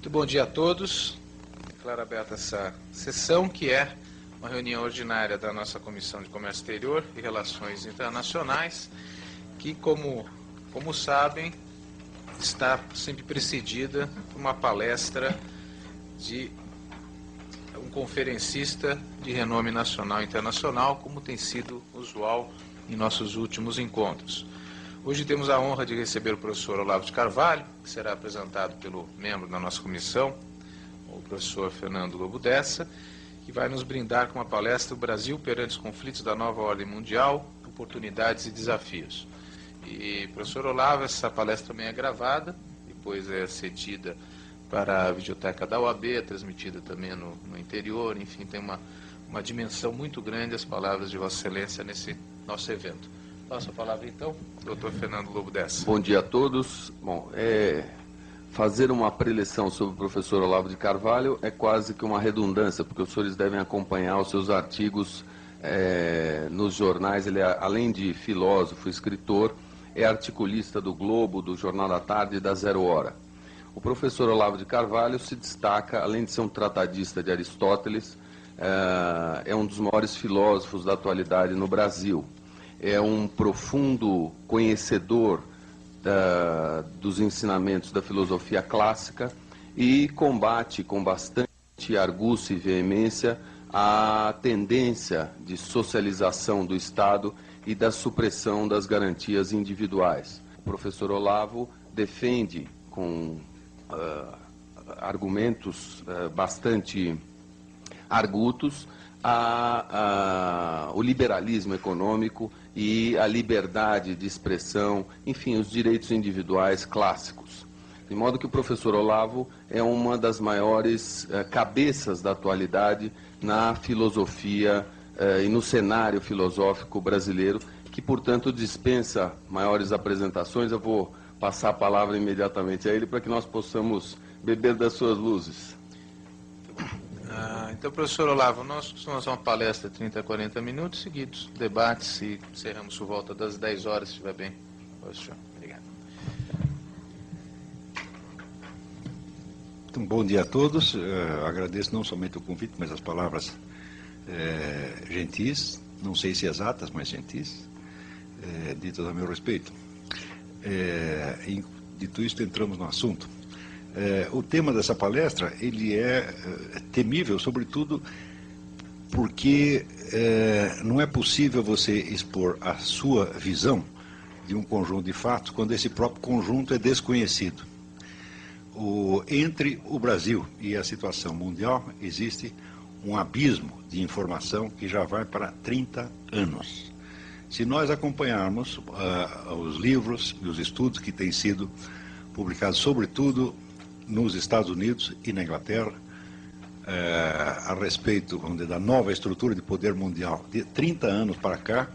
Muito bom dia a todos. Declaro aberta essa sessão, que é uma reunião ordinária da nossa Comissão de Comércio Exterior e Relações Internacionais, que, como sabem, está sempre precedida por uma palestra de um conferencista de renome nacional e internacional, como tem sido usual em nossos últimos encontros. Hoje temos a honra de receber o professor Olavo de Carvalho, que será apresentado pelo membro da nossa comissão, o professor Fernando Lobo Dessa, que vai nos brindar com uma palestra: o Brasil perante os conflitos da nova ordem mundial, oportunidades e desafios. E, professor Olavo, essa palestra também é gravada, depois é cedida para a videoteca da OAB, transmitida também no interior. Enfim, tem uma dimensão muito grande as palavras de Vossa Excelência nesse nosso evento. Passo a palavra, então, doutor Fernando Lobo Dessa. Bom dia a todos. Bom, fazer uma preleção sobre o professor Olavo de Carvalho é quase que uma redundância, porque os senhores devem acompanhar os seus artigos nos jornais. Ele, além de filósofo, escritor, é articulista do Globo, do Jornal da Tarde e da Zero Hora. O professor Olavo de Carvalho se destaca, além de ser um tratadista de Aristóteles, é um dos maiores filósofos da atualidade no Brasil. É um profundo conhecedor dos ensinamentos da filosofia clássica e combate com bastante argúcia e veemência a tendência de socialização do Estado e da supressão das garantias individuais. O professor Olavo defende com argumentos bastante argutos o liberalismo econômico e a liberdade de expressão, enfim, os direitos individuais clássicos. De modo que o professor Olavo é uma das maiores cabeças da atualidade na filosofia e no cenário filosófico brasileiro, que, portanto, dispensa maiores apresentações. Eu vou passar a palavra imediatamente a ele para que nós possamos beber das suas luzes. Então, professor Olavo, nós costumamos uma palestra de 30 a 40 minutos seguidos, debates, e encerramos por volta das 10 horas, se estiver bem. Obrigado. Então, bom dia a todos. Agradeço não somente o convite, mas as palavras gentis, não sei se exatas, mas gentis, ditas a meu respeito. Dito isto, entramos no assunto. O tema dessa palestra, ele é temível, sobretudo porque não é possível você expor a sua visão de um conjunto de fatos quando esse próprio conjunto é desconhecido. Entre o Brasil e a situação mundial existe um abismo de informação que já vai para 30 anos. Se nós acompanharmos os livros e os estudos que têm sido publicados, sobretudo nos Estados Unidos e na Inglaterra, a respeito, vamos dizer, da nova estrutura de poder mundial de 30 anos para cá,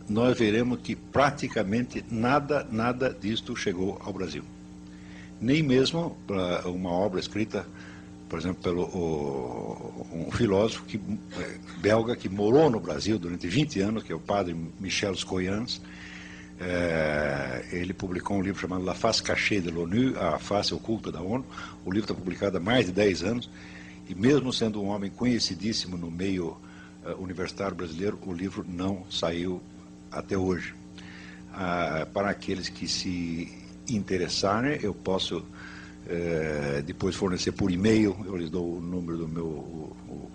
nós veremos que praticamente nada disto chegou ao Brasil. Nem mesmo uma obra escrita, por exemplo, pelo um filósofo belga que morou no Brasil durante 20 anos, que é o padre Michel Scoyans. Ele publicou um livro chamado La Face Cachée de l'ONU, a face oculta da ONU. O livro está publicado há mais de 10 anos, e mesmo sendo um homem conhecidíssimo no meio universitário brasileiro, o livro não saiu até hoje. Para aqueles que se interessarem, eu posso depois fornecer por e-mail, eu lhes dou o número do meu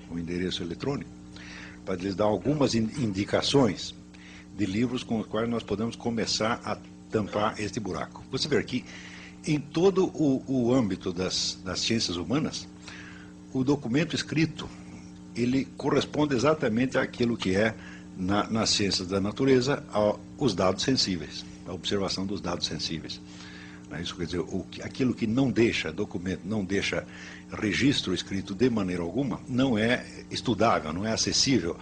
o endereço eletrônico, para lhes dar algumas indicações de livros com os quais nós podemos começar a tampar este buraco. Você vê que em todo o âmbito das ciências humanas, o documento escrito, ele corresponde exatamente àquilo que é, nas ciências da natureza, os dados sensíveis, a observação dos dados sensíveis. Isso quer dizer, aquilo que não deixa documento, não deixa registro escrito de maneira alguma, não é estudável, não é acessível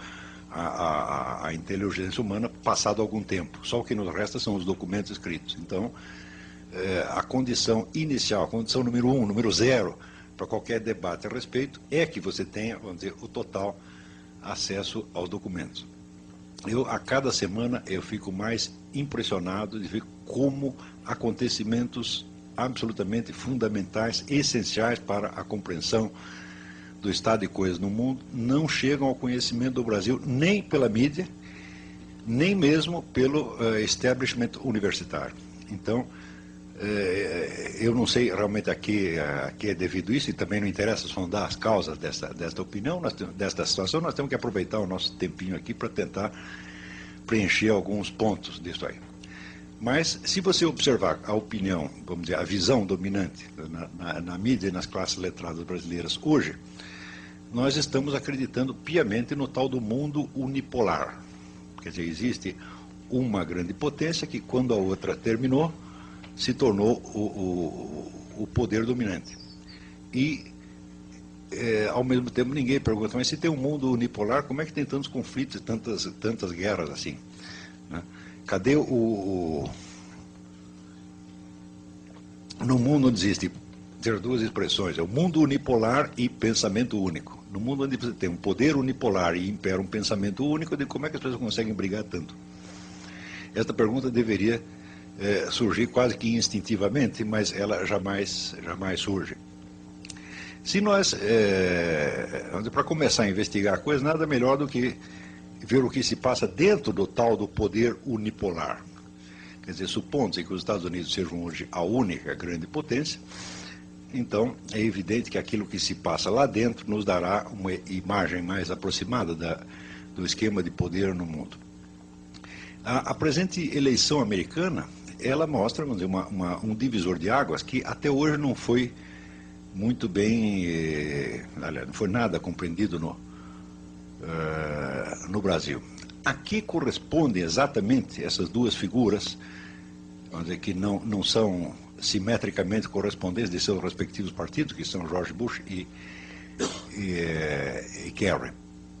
a inteligência humana passado algum tempo. Só o que nos resta são os documentos escritos. Então, a condição inicial, a condição número 1, número 0, para qualquer debate a respeito, é que você tenha, vamos dizer, o total acesso aos documentos. A cada semana, eu fico mais impressionado de ver como acontecimentos absolutamente fundamentais, essenciais para a compreensão do estado de coisas no mundo, não chegam ao conhecimento do Brasil nem pela mídia, nem mesmo pelo establishment universitário. Então, eu não sei realmente a que é devido isso, e também não interessa sondar as causas desta opinião, desta situação. Nós temos que aproveitar o nosso tempinho aqui para tentar preencher alguns pontos disso aí. Mas, se você observar a opinião, vamos dizer, a visão dominante na mídia e nas classes letradas brasileiras hoje, nós estamos acreditando piamente no tal do mundo unipolar. Quer dizer, existe uma grande potência que, quando a outra terminou, se tornou o poder dominante. E, ao mesmo tempo, ninguém pergunta, mas se tem um mundo unipolar, como é que tem tantos conflitos e tantas guerras assim? Né? Cadê no mundo onde existe duas expressões, é o mundo unipolar e pensamento único. No mundo onde você tem um poder unipolar e impera um pensamento único, de como é que as pessoas conseguem brigar tanto? Esta pergunta deveria surgir quase que instintivamente, mas ela jamais surge. Se nós, para começar a investigar a coisa, nada melhor do que ver o que se passa dentro do tal do poder unipolar. Quer dizer, supondo-se que os Estados Unidos sejam hoje a única grande potência, então é evidente que aquilo que se passa lá dentro nos dará uma imagem mais aproximada do esquema de poder no mundo. A presente eleição americana, ela mostra, vamos dizer, um divisor de águas que até hoje não foi muito bem, não foi nada compreendido no Brasil. A que correspondem exatamente essas duas figuras, vamos dizer, que não são simetricamente correspondentes de seus respectivos partidos, que são George Bush e Kerry?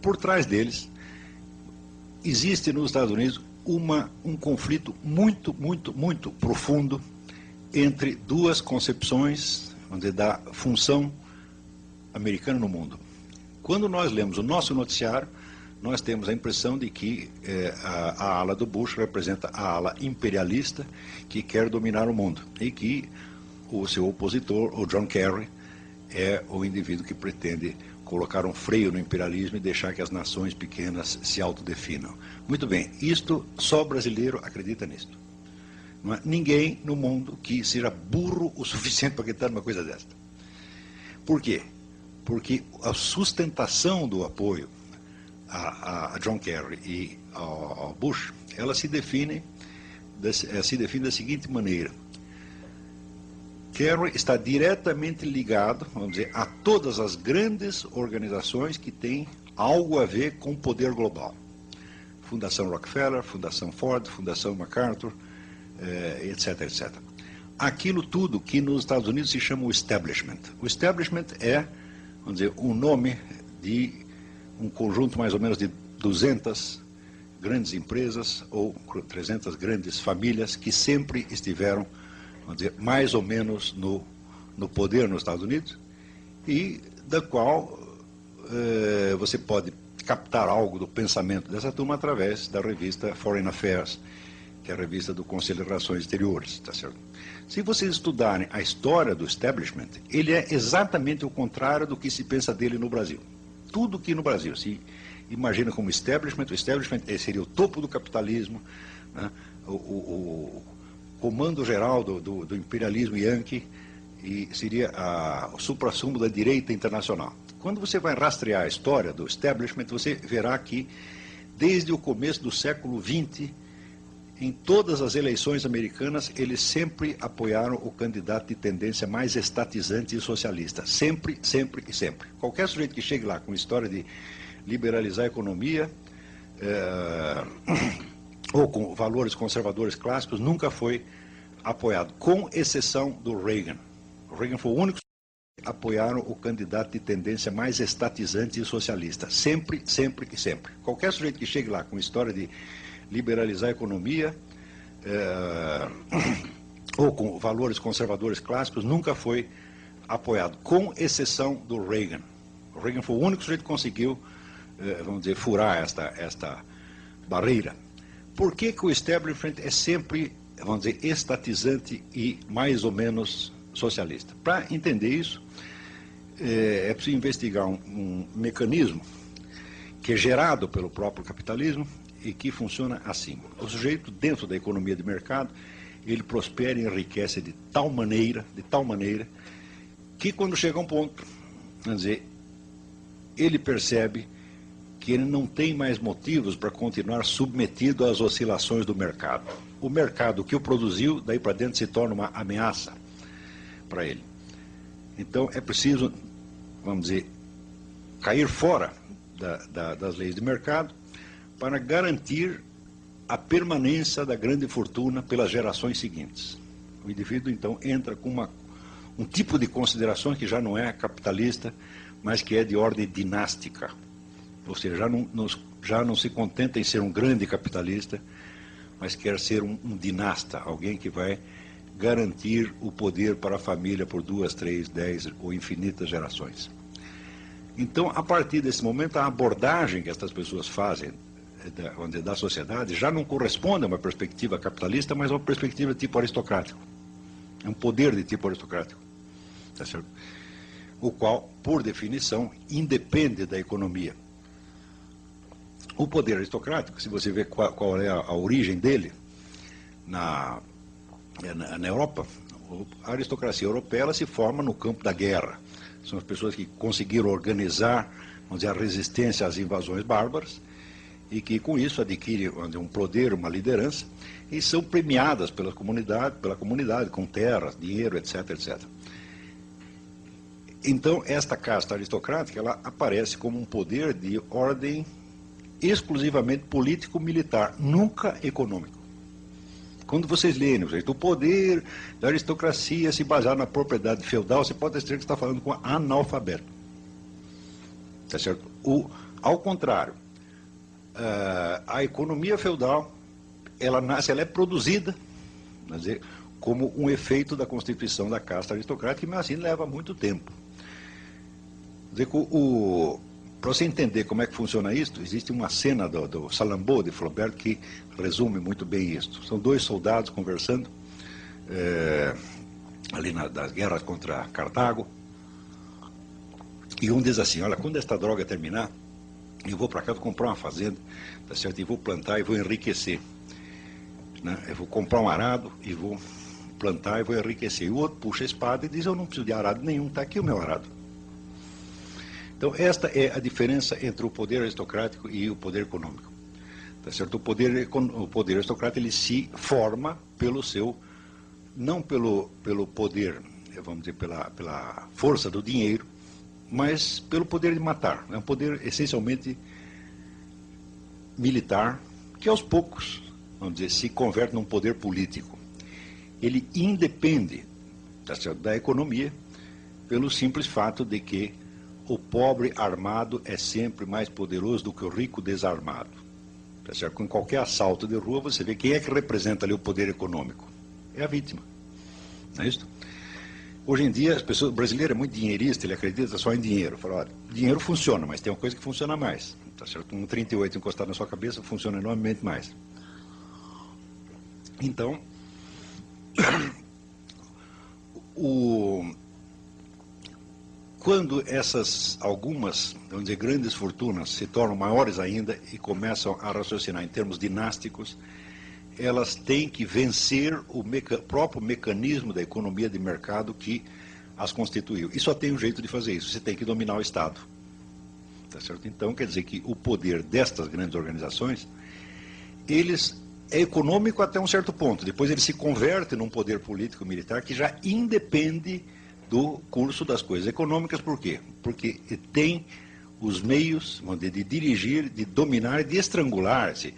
Por trás deles, existe nos Estados Unidos um conflito muito profundo entre duas concepções, vamos dizer, da função americana no mundo. Quando nós lemos o nosso noticiário, nós temos a impressão de que a ala do Bush representa a ala imperialista que quer dominar o mundo e que o seu opositor, o John Kerry, é o indivíduo que pretende colocar um freio no imperialismo e deixar que as nações pequenas se autodefinam. Muito bem, só brasileiro acredita nisto. Não há ninguém no mundo que seja burro o suficiente para acreditar numa coisa desta. Por quê? Porque a sustentação do apoio a John Kerry e ao Bush, ela se define da seguinte maneira. Kerry está diretamente ligado, vamos dizer, a todas as grandes organizações que têm algo a ver com o poder global. Fundação Rockefeller, Fundação Ford, Fundação MacArthur, etc, etc. Aquilo tudo que nos Estados Unidos se chama o establishment. O establishment é, vamos dizer, um nome de um conjunto mais ou menos de 200 grandes empresas ou 300 grandes famílias que sempre estiveram, vamos dizer, mais ou menos no poder nos Estados Unidos, e da qual você pode captar algo do pensamento dessa turma através da revista Foreign Affairs, que é a revista do Conselho de Relações Exteriores, tá certo? Se vocês estudarem a história do establishment, ele é exatamente o contrário do que se pensa dele no Brasil. Tudo que no Brasil se imagina como establishment, o establishment seria o topo do capitalismo, né? O comando geral do imperialismo yankee, e seria o suprassumo da direita internacional. Quando você vai rastrear a história do establishment, você verá que, desde o começo do século XX, em todas as eleições americanas, eles sempre apoiaram o candidato de tendência mais estatizante e socialista. Sempre, sempre e sempre. Qualquer sujeito que chegue lá com história de liberalizar a economia, ou com valores conservadores clássicos, nunca foi apoiado, com exceção do Reagan. O Reagan foi o único que apoiaram o candidato de tendência mais estatizante e socialista. Sempre, sempre e sempre. Qualquer sujeito que chegue lá com história de liberalizar a economia, ou com valores conservadores clássicos, nunca foi apoiado, com exceção do Reagan. O Reagan foi o único sujeito que conseguiu, vamos dizer, furar esta barreira. Por que o establishment é sempre vamos dizer, estatizante e mais ou menos socialista. Para entender isso, é preciso investigar um mecanismo que é gerado pelo próprio capitalismo e que funciona assim. O sujeito, dentro da economia de mercado, ele prospera e enriquece de tal maneira, que quando chega a um ponto, vamos dizer, ele percebe que ele não tem mais motivos para continuar submetido às oscilações do mercado. O mercado que o produziu, daí para dentro, se torna uma ameaça para ele. Então é preciso, vamos dizer, cair fora das leis de mercado para garantir a permanência da grande fortuna pelas gerações seguintes. O indivíduo, então, entra com um tipo de consideração que já não é capitalista, mas que é de ordem dinástica. Ou seja, já não se contenta em ser um grande capitalista, mas quer ser um dinasta, alguém que vai garantir o poder para a família por 2, 3, 10 ou infinitas gerações. Então, a partir desse momento, a abordagem que essas pessoas fazem da sociedade já não corresponde a uma perspectiva capitalista, mas a uma perspectiva de tipo aristocrático. É um poder de tipo aristocrático. Tá certo? O qual, por definição, independe da economia. O poder aristocrático, se você vê qual é a origem dele na Europa, a aristocracia europeia ela se forma no campo da guerra. São as pessoas que conseguiram organizar, vamos dizer, a resistência às invasões bárbaras e que com isso adquirem um poder, uma liderança e são premiadas pela comunidade com terras, dinheiro, etc, etc. Então, esta casta aristocrática ela aparece como um poder de ordem exclusivamente político-militar, nunca econômico. Quando vocês leem, o poder da aristocracia se basear na propriedade feudal, você pode dizer que está falando com analfabeto. Tá certo? Ao contrário, a economia feudal, ela é produzida, quer dizer, como um efeito da constituição da casta aristocrática, mas assim leva muito tempo. Quer dizer, para você entender como é que funciona isso, existe uma cena do Salammbô de Flaubert que resume muito bem isso. São dois soldados conversando ali das guerras contra Cartago. E um diz assim, olha, quando esta droga terminar, eu vou para cá, vou comprar uma fazenda, tá certo? E vou plantar e vou enriquecer. Né? Eu vou comprar um arado e vou plantar e vou enriquecer. E o outro puxa a espada e diz, eu não preciso de arado nenhum, está aqui o meu arado. Então, esta é a diferença entre o poder aristocrático e o poder econômico. Tá certo? O poder aristocrático ele se forma pelo seu, não pelo poder, vamos dizer, pela força do dinheiro, mas pelo poder de matar. É um poder essencialmente militar, que aos poucos, vamos dizer, se converte num poder político. Ele independe, tá certo, da economia pelo simples fato de que o pobre armado é sempre mais poderoso do que o rico desarmado. Tá certo? Com qualquer assalto de rua, você vê quem é que representa ali o poder econômico. É a vítima. Não é isso? Hoje em dia, o brasileiro é muito dinheirista, ele acredita só em dinheiro. Fala, olha, dinheiro funciona, mas tem uma coisa que funciona mais. Tá certo? Um 38 encostado na sua cabeça funciona enormemente mais. Então, quando algumas, vamos dizer, grandes fortunas se tornam maiores ainda e começam a raciocinar em termos dinásticos, elas têm que vencer o próprio mecanismo da economia de mercado que as constituiu. E só tem um jeito de fazer isso, você tem que dominar o Estado. Tá certo? Então, quer dizer que o poder destas grandes organizações, é econômico até um certo ponto, depois ele se converte num poder político-militar que já independe do curso das coisas econômicas. Por quê? Porque tem os meios de dirigir, de dominar e de estrangular esse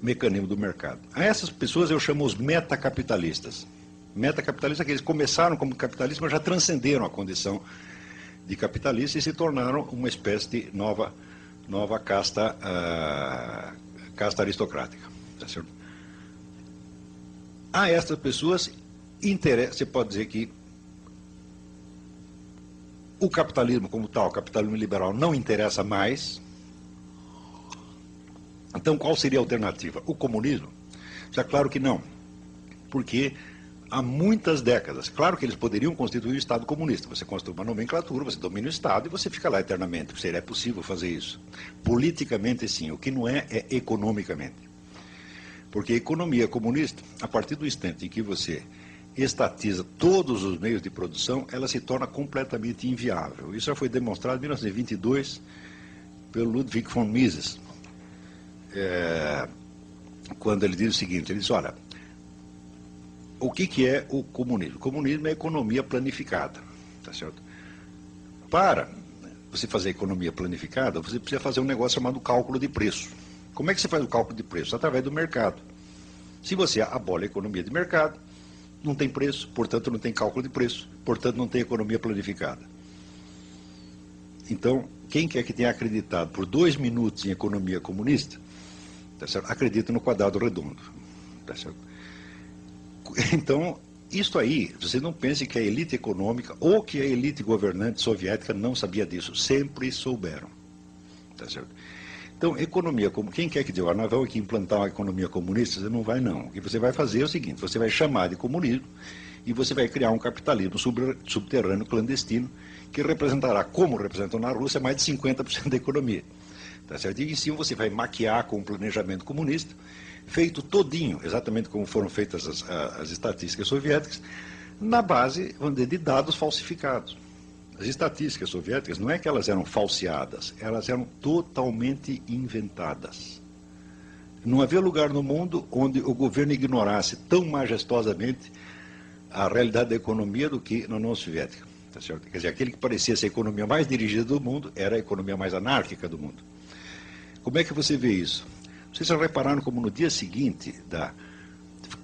mecanismo do mercado. A essas pessoas eu chamo os metacapitalistas. Metacapitalistas é que eles começaram como capitalistas, mas já transcenderam a condição de capitalistas e se tornaram uma espécie de nova casta aristocrática. Tá certo? A essas pessoas você pode dizer que o capitalismo como tal, o capitalismo liberal, não interessa mais. Então, qual seria a alternativa? O comunismo? Já claro que não. porque há muitas décadas, claro que eles poderiam constituir o Estado comunista, você constitui uma nomenclatura, você domina o Estado e você fica lá eternamente, seria possível fazer isso. Politicamente sim, o que não é economicamente. Porque a economia comunista, a partir do instante em que você estatiza todos os meios de produção, ela se torna completamente inviável. Isso já foi demonstrado em 1922 pelo Ludwig von Mises, quando ele diz o seguinte, ele diz, olha, o que é o comunismo? O comunismo é a economia planificada, tá certo? Para você fazer economia planificada, você precisa fazer um negócio chamado cálculo de preço. Como é que você faz o cálculo de preço? Através do mercado. Se você abole a economia de mercado, não tem preço, portanto não tem cálculo de preço, portanto não tem economia planificada. Então, quem quer que tenha acreditado por 2 minutos em economia comunista, tá certo? Acredita no quadrado redondo. Tá certo? Então, isso aí, você não pense que a elite econômica ou que a elite governante soviética não sabia disso. Sempre souberam. Tá certo? Então, economia, como quem quer que diga, nós vamos aqui implantar uma economia comunista, você não vai não. O que você vai fazer é o seguinte, você vai chamar de comunismo e você vai criar um capitalismo subterrâneo clandestino que representará, como representou na Rússia, mais de 50% da economia. Tá certo? E em cima você vai maquiar com um planejamento comunista, feito todinho, exatamente como foram feitas as estatísticas soviéticas, na base, vamos dizer, de dados falsificados. As estatísticas soviéticas não é que elas eram falseadas, elas eram totalmente inventadas. Não havia lugar no mundo onde o governo ignorasse tão majestosamente a realidade da economia do que na União Soviética. Tá certo? Quer dizer, aquele que parecia ser a economia mais dirigida do mundo era a economia mais anárquica do mundo. Como é que você vê isso? Vocês já repararam como no dia seguinte da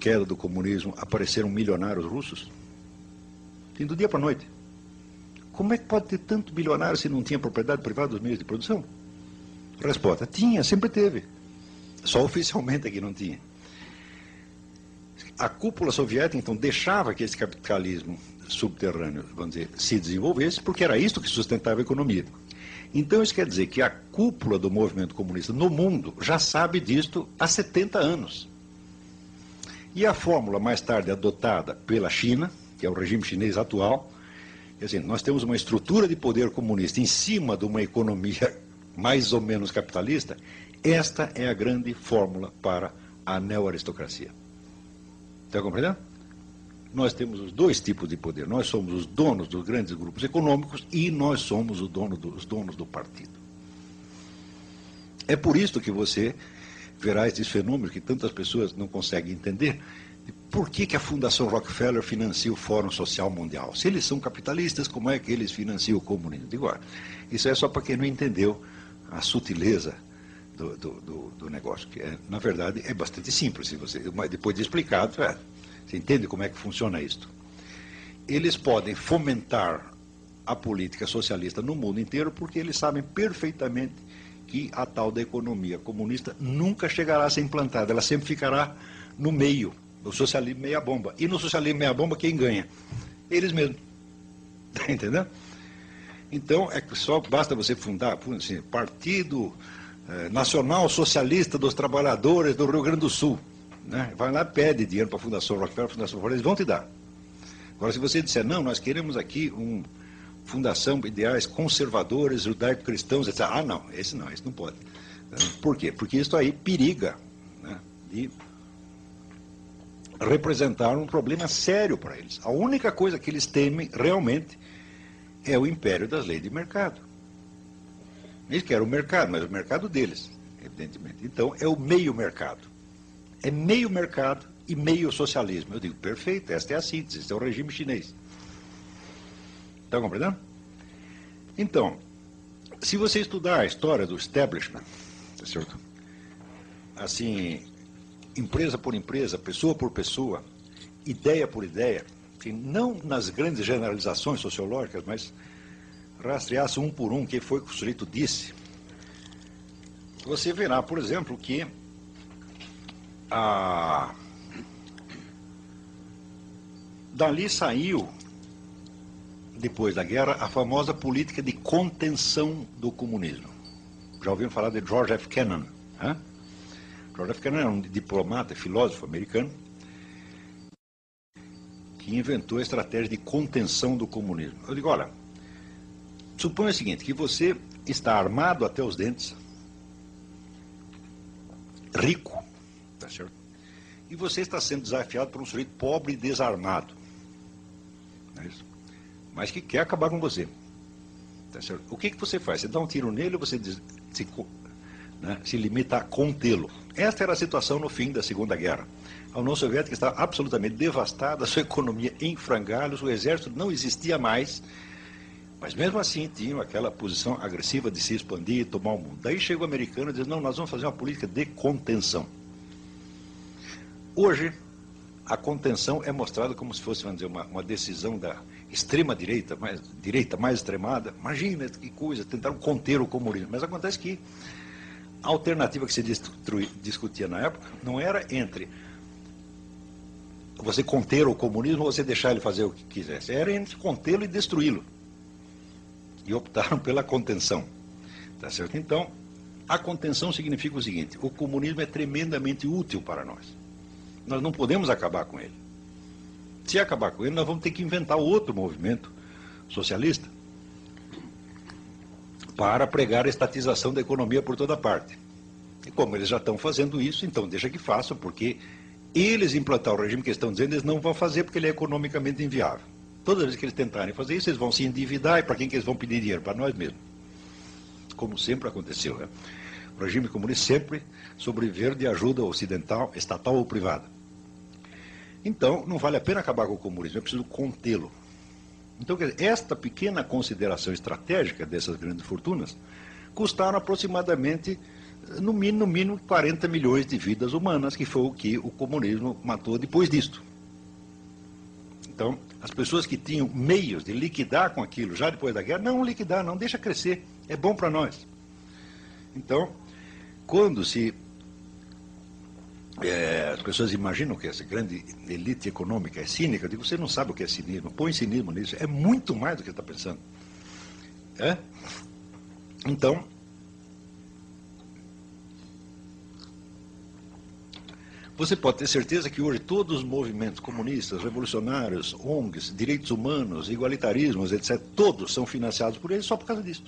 queda do comunismo apareceram milionários russos? Do dia para a noite. Como é que pode ter tanto bilionário se não tinha propriedade privada dos meios de produção? Resposta, tinha, sempre teve. Só oficialmente é que não tinha. A cúpula soviética, então, deixava que esse capitalismo subterrâneo, vamos dizer, se desenvolvesse, porque era isso que sustentava a economia. Então, isso quer dizer que a cúpula do movimento comunista no mundo já sabe disto há 70 anos. E a fórmula mais tarde adotada pela China, que é o regime chinês atual, quer dizer, nós temos uma estrutura de poder comunista em cima de uma economia mais ou menos capitalista, esta é a grande fórmula para a neoaristocracia. Está compreendendo? Nós temos os dois tipos de poder. Nós somos os donos dos grandes grupos econômicos e nós somos os donos do partido. É por isso que você verá esses fenômenos que tantas pessoas não conseguem entender. Por que a Fundação Rockefeller financia o Fórum Social Mundial? Se eles são capitalistas, como é que eles financiam o comunismo? Digo, isso é só para quem não entendeu a sutileza do negócio, que na verdade é bastante simples. Se você, depois de explicado, você entende como é que funciona isso. Eles podem fomentar a política socialista no mundo inteiro porque eles sabem perfeitamente que a tal da economia comunista nunca chegará a ser implantada, ela sempre ficará no meio. O socialismo meia bomba. E no socialismo meia bomba, quem ganha? Eles mesmos. Está entendendo? Então, é que só basta você fundar assim, Partido Nacional Socialista dos Trabalhadores do Rio Grande do Sul. Né? Vai lá, pede dinheiro para a Fundação Rockefeller, eles vão te dar. Agora, se você disser, não, nós queremos aqui uma fundação de ideais conservadores, judaico-cristãos, etc. Ah, não, esse não pode. Por quê? Porque isso aí periga, né, de representar um problema sério para eles. A única coisa que eles temem realmente é o império das leis de mercado. Eles querem o mercado, mas o mercado deles, evidentemente. Então, é o meio mercado. É meio mercado e meio socialismo. Eu digo, perfeito, esta é a síntese, este é o regime chinês. Está compreendendo? Então, se você estudar a história do establishment, tá certo? Assim, empresa por empresa, pessoa por pessoa, ideia por ideia, que não nas grandes generalizações sociológicas, mas rastreasse um por um o que foi que o sujeito disse, você verá, por exemplo, que dali saiu, depois da guerra, a famosa política de contenção do comunismo. Já ouviram falar de George F. Kennan? George F. Kennan era um diplomata, filósofo americano, que inventou a estratégia de contenção do comunismo. Eu digo, olha, suponha o seguinte, que você está armado até os dentes, rico, tá certo? E você está sendo desafiado por um sujeito pobre e desarmado, não é isso? Mas que quer acabar com você. Tá certo? O que você faz? Você dá um tiro nele ou você se limita a contê-lo? Esta era a situação no fim da Segunda Guerra. A União Soviética estava absolutamente devastada, a sua economia em frangalhos, o exército não existia mais, mas mesmo assim tinham aquela posição agressiva de se expandir e tomar o mundo. Daí chega o americano e diz, não, nós vamos fazer uma política de contenção. Hoje, a contenção é mostrada como se fosse, vamos dizer, uma decisão da extrema-direita, mais extremada. Imagina que coisa, tentaram conter o comunismo. Mas acontece que a alternativa que se discutia na época não era entre você conter o comunismo ou você deixar ele fazer o que quisesse. Era entre contê-lo e destruí-lo. E optaram pela contenção. Tá certo? Então, a contenção significa o seguinte, o comunismo é tremendamente útil para nós. Nós não podemos acabar com ele. Se acabar com ele, nós vamos ter que inventar outro movimento socialista para pregar a estatização da economia por toda parte. E como eles já estão fazendo isso, então deixa que façam, porque eles implantar o regime que eles estão dizendo, eles não vão fazer porque ele é economicamente inviável. Toda vez que eles tentarem fazer isso, eles vão se endividar, e para quem que eles vão pedir dinheiro? Para nós mesmos. Como sempre aconteceu, né? O regime comunista sempre sobreviver de ajuda ocidental, estatal ou privada. Então, não vale a pena acabar com o comunismo, é preciso contê-lo. Então, quer dizer, esta pequena consideração estratégica dessas grandes fortunas custaram aproximadamente, no mínimo 40 milhões de vidas humanas, que foi o que o comunismo matou depois disto. Então, as pessoas que tinham meios de liquidar com aquilo já depois da guerra, não liquidar, não, deixa crescer, é bom para nós. Então, quando as pessoas imaginam que essa grande elite econômica é cínica, eu digo, você não sabe o que é cinismo, põe cinismo nisso, é muito mais do que você está pensando. É? Então, você pode ter certeza que hoje todos os movimentos comunistas, revolucionários, ONGs, direitos humanos, igualitarismos, etc., todos são financiados por eles só por causa disso.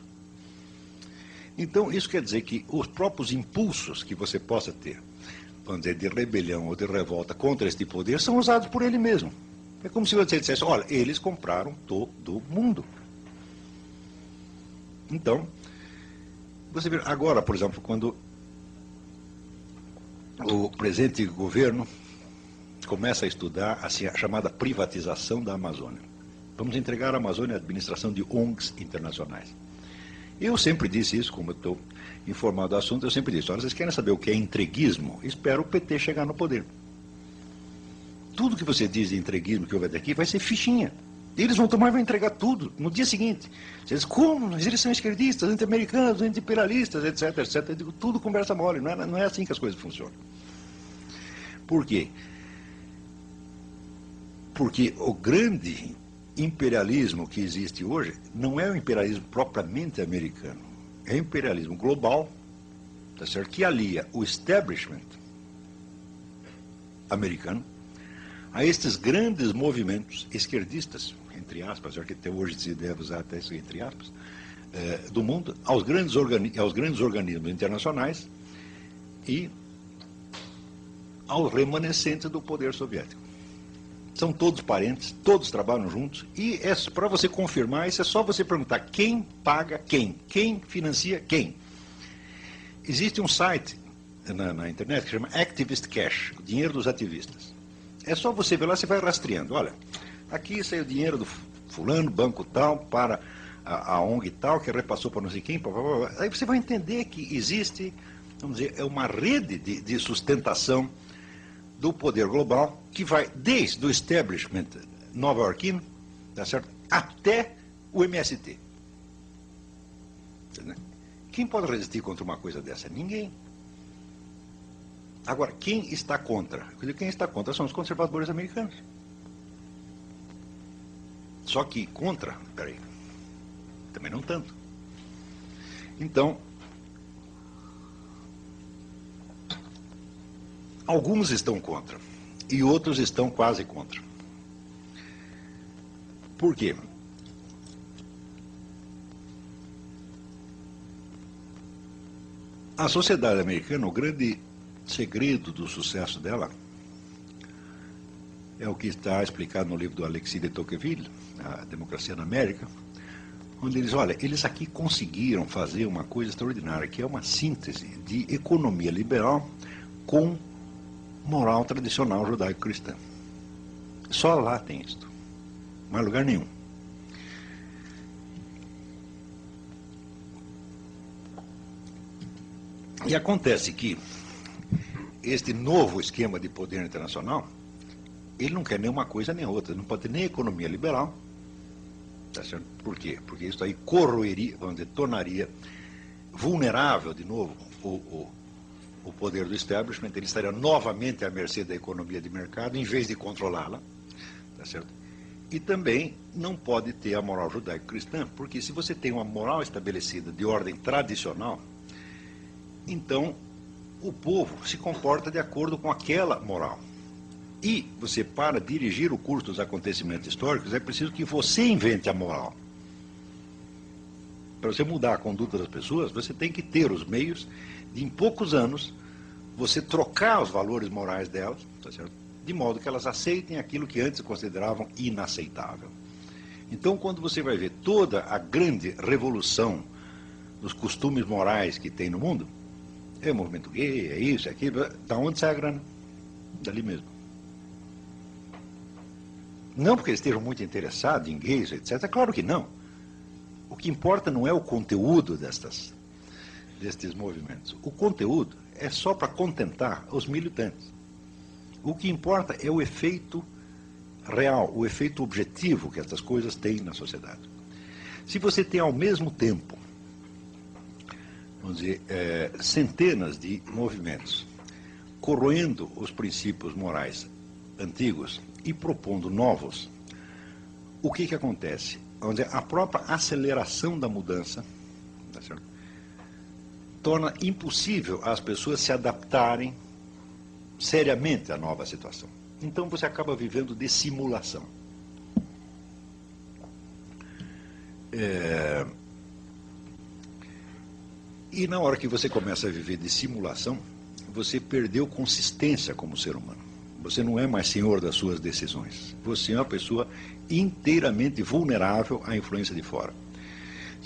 Então, isso quer dizer que os próprios impulsos que você possa ter, vamos dizer, de rebelião ou de revolta contra este poder, são usados por ele mesmo. É como se você dissesse, olha, eles compraram todo mundo. Então, você vê, agora, por exemplo, quando o presente governo começa a estudar assim, a chamada privatização da Amazônia. Vamos entregar a Amazônia à administração de ONGs internacionais. Eu sempre disse isso, como eu estou informado do assunto, eu sempre disse, olha, vocês querem saber o que é entreguismo? Espero o PT chegar no poder. Tudo que você diz de entreguismo que houve daqui vai ser fichinha. Eles vão tomar e vão entregar tudo no dia seguinte. Vocês, como? Mas eles são esquerdistas, anti-americanos, anti-imperialistas, etc, etc. Eu digo, tudo conversa mole, não é assim que as coisas funcionam. Por quê? Porque o grande imperialismo que existe hoje não é o imperialismo propriamente americano, é o imperialismo global, tá certo? Que alia o establishment americano a estes grandes movimentos esquerdistas, entre aspas, já que até hoje se deve usar até isso entre aspas, do mundo, aos grandes organismos internacionais e aos remanescentes do poder soviético. São todos parentes, todos trabalham juntos, e para você confirmar isso é só você perguntar quem paga quem financia quem. Existe um site na internet que chama Activist Cash, o dinheiro dos ativistas. É só você ver lá, você vai rastreando, olha, aqui saiu o dinheiro do fulano, banco tal, para a ONG tal, que repassou para não sei quem, aí você vai entender que existe, vamos dizer, é uma rede de sustentação do poder global, que vai desde o establishment nova-iorquino, tá certo? Até o MST. Quem pode resistir contra uma coisa dessa? Ninguém. Agora, quem está contra? Quem está contra são os conservadores americanos. Só que contra, peraí, também não tanto. Então, alguns estão contra e outros estão quase contra. Por quê? A sociedade americana, o grande segredo do sucesso dela é o que está explicado no livro do Alexis de Tocqueville, A Democracia na América, onde eles, olha, eles aqui conseguiram fazer uma coisa extraordinária, que é uma síntese de economia liberal com moral tradicional judaico-cristã. Só lá tem isto, mais lugar nenhum. E acontece que este novo esquema de poder internacional, ele não quer nem uma coisa nem outra, não pode ter nem economia liberal. Tá certo? Por quê? Porque isso aí corroeria, vamos dizer, tornaria vulnerável de novo o poder do establishment, ele estaria novamente à mercê da economia de mercado, em vez de controlá-la. Tá certo? E também não pode ter a moral judaico-cristã, porque se você tem uma moral estabelecida de ordem tradicional, então o povo se comporta de acordo com aquela moral. E você, para dirigir o curso dos acontecimentos históricos, é preciso que você invente a moral. Para você mudar a conduta das pessoas, você tem que ter os meios de, em poucos anos, você trocar os valores morais delas, tá certo? De modo que elas aceitem aquilo que antes consideravam inaceitável. Então, quando você vai ver toda a grande revolução dos costumes morais que tem no mundo, é o movimento gay, é isso, é aquilo, da onde sai a grana? Dali mesmo. Não porque eles estejam muito interessados em gays, etc. Claro que não. O que importa não é o conteúdo destes movimentos. O conteúdo é só para contentar os militantes. O que importa é o efeito real, o efeito objetivo que essas coisas têm na sociedade. Se você tem ao mesmo tempo, vamos dizer, centenas de movimentos corroendo os princípios morais antigos e propondo novos, o que acontece? Onde a própria aceleração da mudança, tá certo? Torna impossível as pessoas se adaptarem seriamente à nova situação. Então você acaba vivendo de simulação. E na hora que você começa a viver de simulação, você perdeu consistência como ser humano. Você não é mais senhor das suas decisões. Você é uma pessoa inteiramente vulnerável à influência de fora.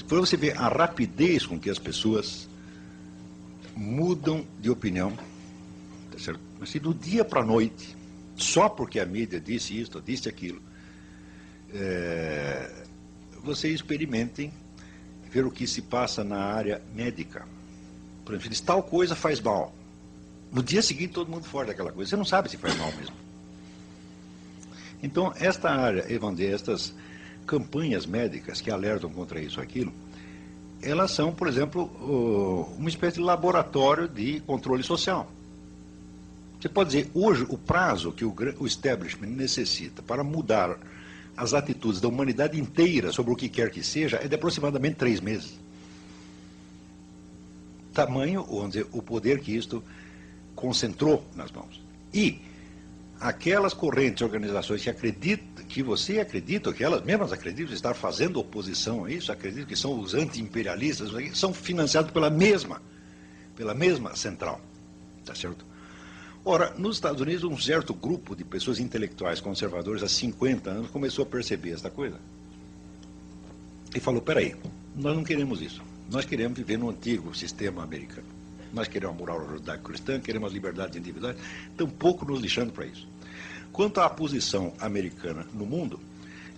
Para você ver a rapidez com que as pessoas mudam de opinião, tá certo? Assim, do dia para a noite, só porque a mídia disse isto, disse aquilo, vocês experimentem ver o que se passa na área médica. Por exemplo, diz, tal coisa faz mal. No dia seguinte, todo mundo fora daquela coisa. Você não sabe se faz mal mesmo. Então, esta área, estas campanhas médicas que alertam contra isso ou aquilo, elas são, por exemplo, uma espécie de laboratório de controle social. Você pode dizer, hoje, o prazo que o establishment necessita para mudar as atitudes da humanidade inteira sobre o que quer que seja é de aproximadamente 3 meses. Tamanho, vamos dizer, o poder que isto concentrou nas mãos. E aquelas correntes, organizações que você acredita, que elas mesmas acreditam estar fazendo oposição a isso, acreditam que são os anti-imperialistas, são financiados pela mesma central. Tá certo? Ora, nos Estados Unidos, um certo grupo de pessoas intelectuais conservadores há 50 anos começou a perceber esta coisa. E falou, peraí, nós não queremos isso. Nós queremos viver no antigo sistema americano. Nós queremos a moral judaico-cristã, queremos as liberdades individuais, tampouco nos lixando para isso. Quanto à posição americana no mundo,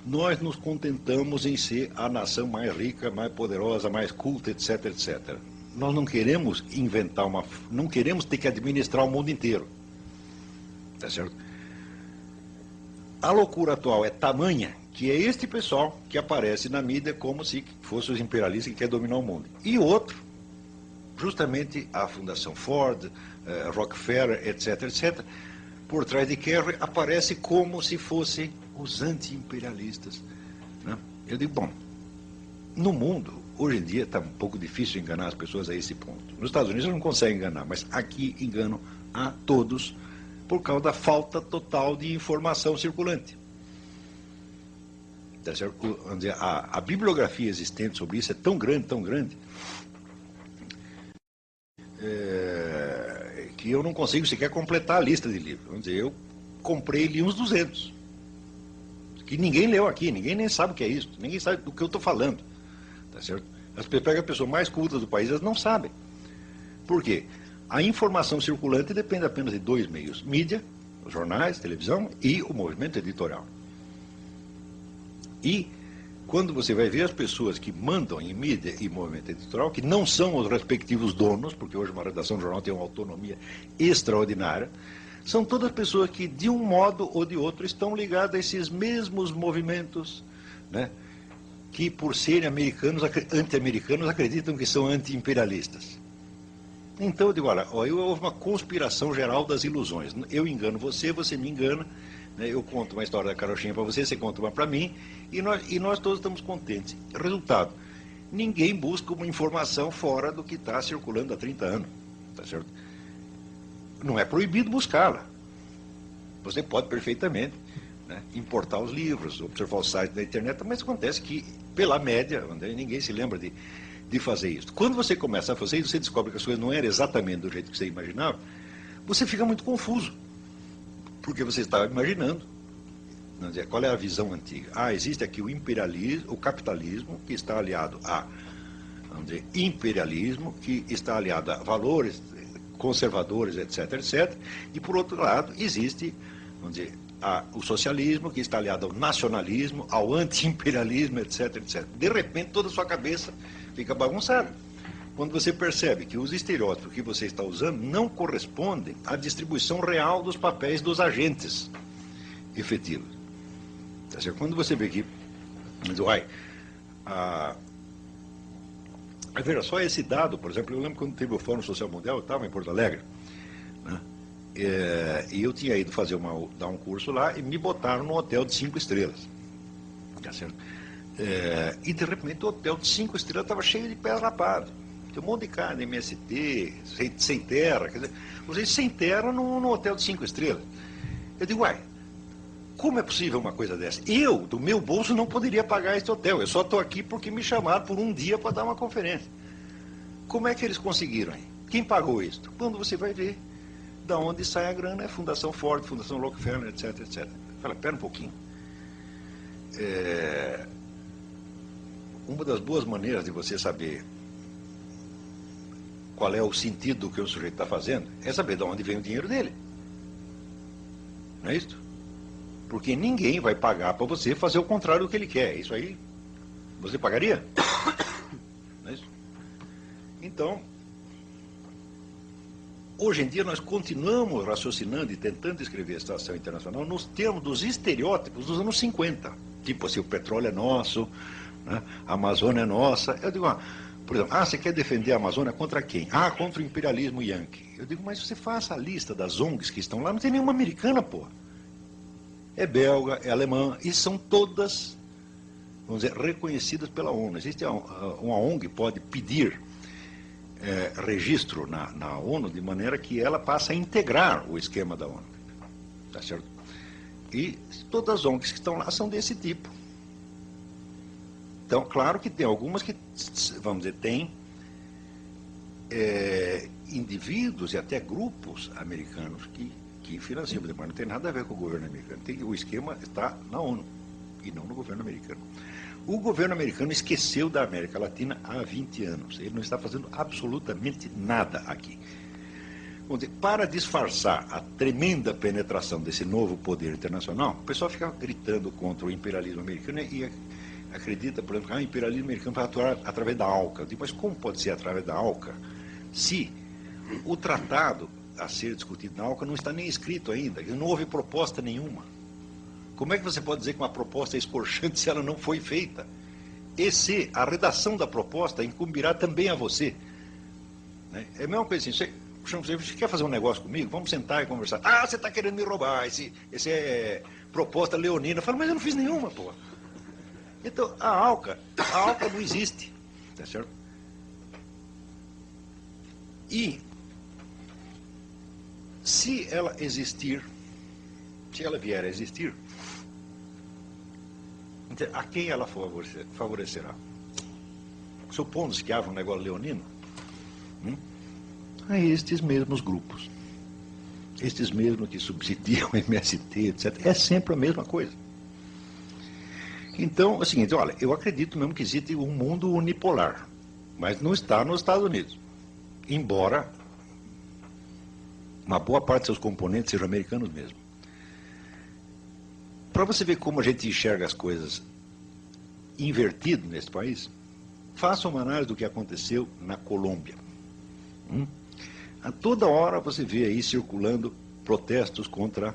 nós nos contentamos em ser a nação mais rica, mais poderosa, mais culta, etc, etc. Nós não queremos inventar não queremos ter que administrar o mundo inteiro. Tá certo? A loucura atual é tamanha que é este pessoal que aparece na mídia como se fosse os imperialistas que querem dominar o mundo. E outro, justamente a Fundação Ford, Rockefeller, etc, etc, por trás de Kerry, aparece como se fossem os anti-imperialistas. Né? Eu digo, bom, no mundo, hoje em dia está um pouco difícil enganar as pessoas a esse ponto. Nos Estados Unidos não conseguem enganar, mas aqui enganam a todos por causa da falta total de informação circulante. Tá certo? Vamos dizer, a bibliografia existente sobre isso é tão grande, que eu não consigo sequer completar a lista de livros. Vamos dizer, eu comprei e li uns 200. Que ninguém leu aqui, ninguém nem sabe o que é isso, ninguém sabe do que eu estou falando. Tá certo? Pega a pessoa mais culta do país, elas não sabem. Por quê? A informação circulante depende apenas de dois meios: mídia, os jornais, televisão e o movimento editorial. E quando você vai ver as pessoas que mandam em mídia e movimento editorial, que não são os respectivos donos, porque hoje uma redação de jornal tem uma autonomia extraordinária, são todas pessoas que, de um modo ou de outro, estão ligadas a esses mesmos movimentos, né, que, por serem americanos, anti-americanos, acreditam que são anti-imperialistas. Então, eu digo, olha, houve uma conspiração geral das ilusões. Eu engano você, você me engana, né, eu conto uma história da carochinha para você, você conta uma para mim, e nós todos estamos contentes. Resultado, ninguém busca uma informação fora do que está circulando há 30 anos. Tá certo? Não é proibido buscá-la. Você pode perfeitamente, né, importar os livros, observar o site da internet, mas acontece que, pela média, ninguém se lembra de fazer isso. Quando você começa a fazer isso, você descobre que as coisas não eram exatamente do jeito que você imaginava, você fica muito confuso, porque você estava imaginando, qual é a visão antiga? Existe aqui o imperialismo, o capitalismo, que está aliado a, vamos dizer, imperialismo, que está aliado a valores conservadores, etc, etc, e por outro lado existe, vamos dizer, o socialismo, que está aliado ao nacionalismo, ao anti-imperialismo, etc, etc. De repente, toda a sua cabeça fica bagunçada. Quando você percebe que os estereótipos que você está usando não correspondem à distribuição real dos papéis dos agentes efetivos. Quando você vê que, veja só esse dado, por exemplo, eu lembro quando teve o Fórum Social Mundial, eu estava em Porto Alegre, né, e eu tinha ido dar um curso lá e me botaram num hotel de 5 estrelas. Tá certo? E de repente o hotel de 5 estrelas estava cheio de pés rapados. Tem um monte de carne, MST, sem terra, quer dizer, vocês sem terra num hotel de 5 estrelas. Eu digo, como é possível uma coisa dessa? Eu, do meu bolso, não poderia pagar esse hotel. Eu só estou aqui porque me chamaram por um dia para dar uma conferência. Como é que eles conseguiram aí? Quem pagou isso? Quando você vai ver da onde sai a grana, é Fundação Ford, Fundação Rockefeller, etc, etc. Fala, pera um pouquinho. Uma das boas maneiras de você saber qual é o sentido do que o sujeito está fazendo é saber de onde vem o dinheiro dele. Não é isso? Porque ninguém vai pagar para você fazer o contrário do que ele quer. Isso aí, você pagaria? Não é isso? Então, hoje em dia nós continuamos raciocinando e tentando escrever a situação internacional nos termos dos estereótipos dos anos 50. Tipo assim, o petróleo é nosso, né? A Amazônia é nossa. Eu digo, por exemplo, você quer defender a Amazônia contra quem? Contra o imperialismo yankee. Eu digo, mas você faça a lista das ONGs que estão lá, não tem nenhuma americana, pô. É belga, é alemã, e são todas, vamos dizer, reconhecidas pela ONU. Existe uma ONG que pode pedir registro na ONU, de maneira que ela passe a integrar o esquema da ONU. Tá certo? E todas as ONGs que estão lá são desse tipo. Então, claro que tem algumas que, vamos dizer, tem indivíduos e até grupos americanos que financiam, mas não tem nada a ver com o governo americano. O esquema está na ONU e não no governo americano. O governo americano esqueceu da América Latina há 20 anos. Ele não está fazendo absolutamente nada aqui. Vamos dizer, para disfarçar a tremenda penetração desse novo poder internacional, o pessoal fica gritando contra o imperialismo americano e acredita, por exemplo, que o imperialismo americano vai atuar através da ALCA. Eu digo, mas como pode ser através da ALCA se o tratado a ser discutido na ALCA não está nem escrito ainda, não houve proposta nenhuma? Como é que você pode dizer que uma proposta é escorchante se ela não foi feita? E se a redação da proposta incumbirá também a você? Né? É a mesma coisa assim, você quer fazer um negócio comigo? Vamos sentar e conversar. Você está querendo me roubar, esse é proposta leonina. Eu falo, mas eu não fiz nenhuma, pô. Então, a ALCA não existe, tá certo? E, se ela existir, se ela vier a existir, Então, a quem ela favorecerá? Supondo-se que haja um negócio leonino, a estes mesmos grupos. Estes mesmos que subsidiam o MST, etc. É sempre a mesma coisa. Então, é o seguinte, olha, eu acredito mesmo que existe um mundo unipolar, mas não está nos Estados Unidos. Embora uma boa parte de seus componentes sejam americanos mesmo. Para você ver como a gente enxerga as coisas invertido nesse país, faça uma análise do que aconteceu na Colômbia. A toda hora você vê aí circulando protestos contra,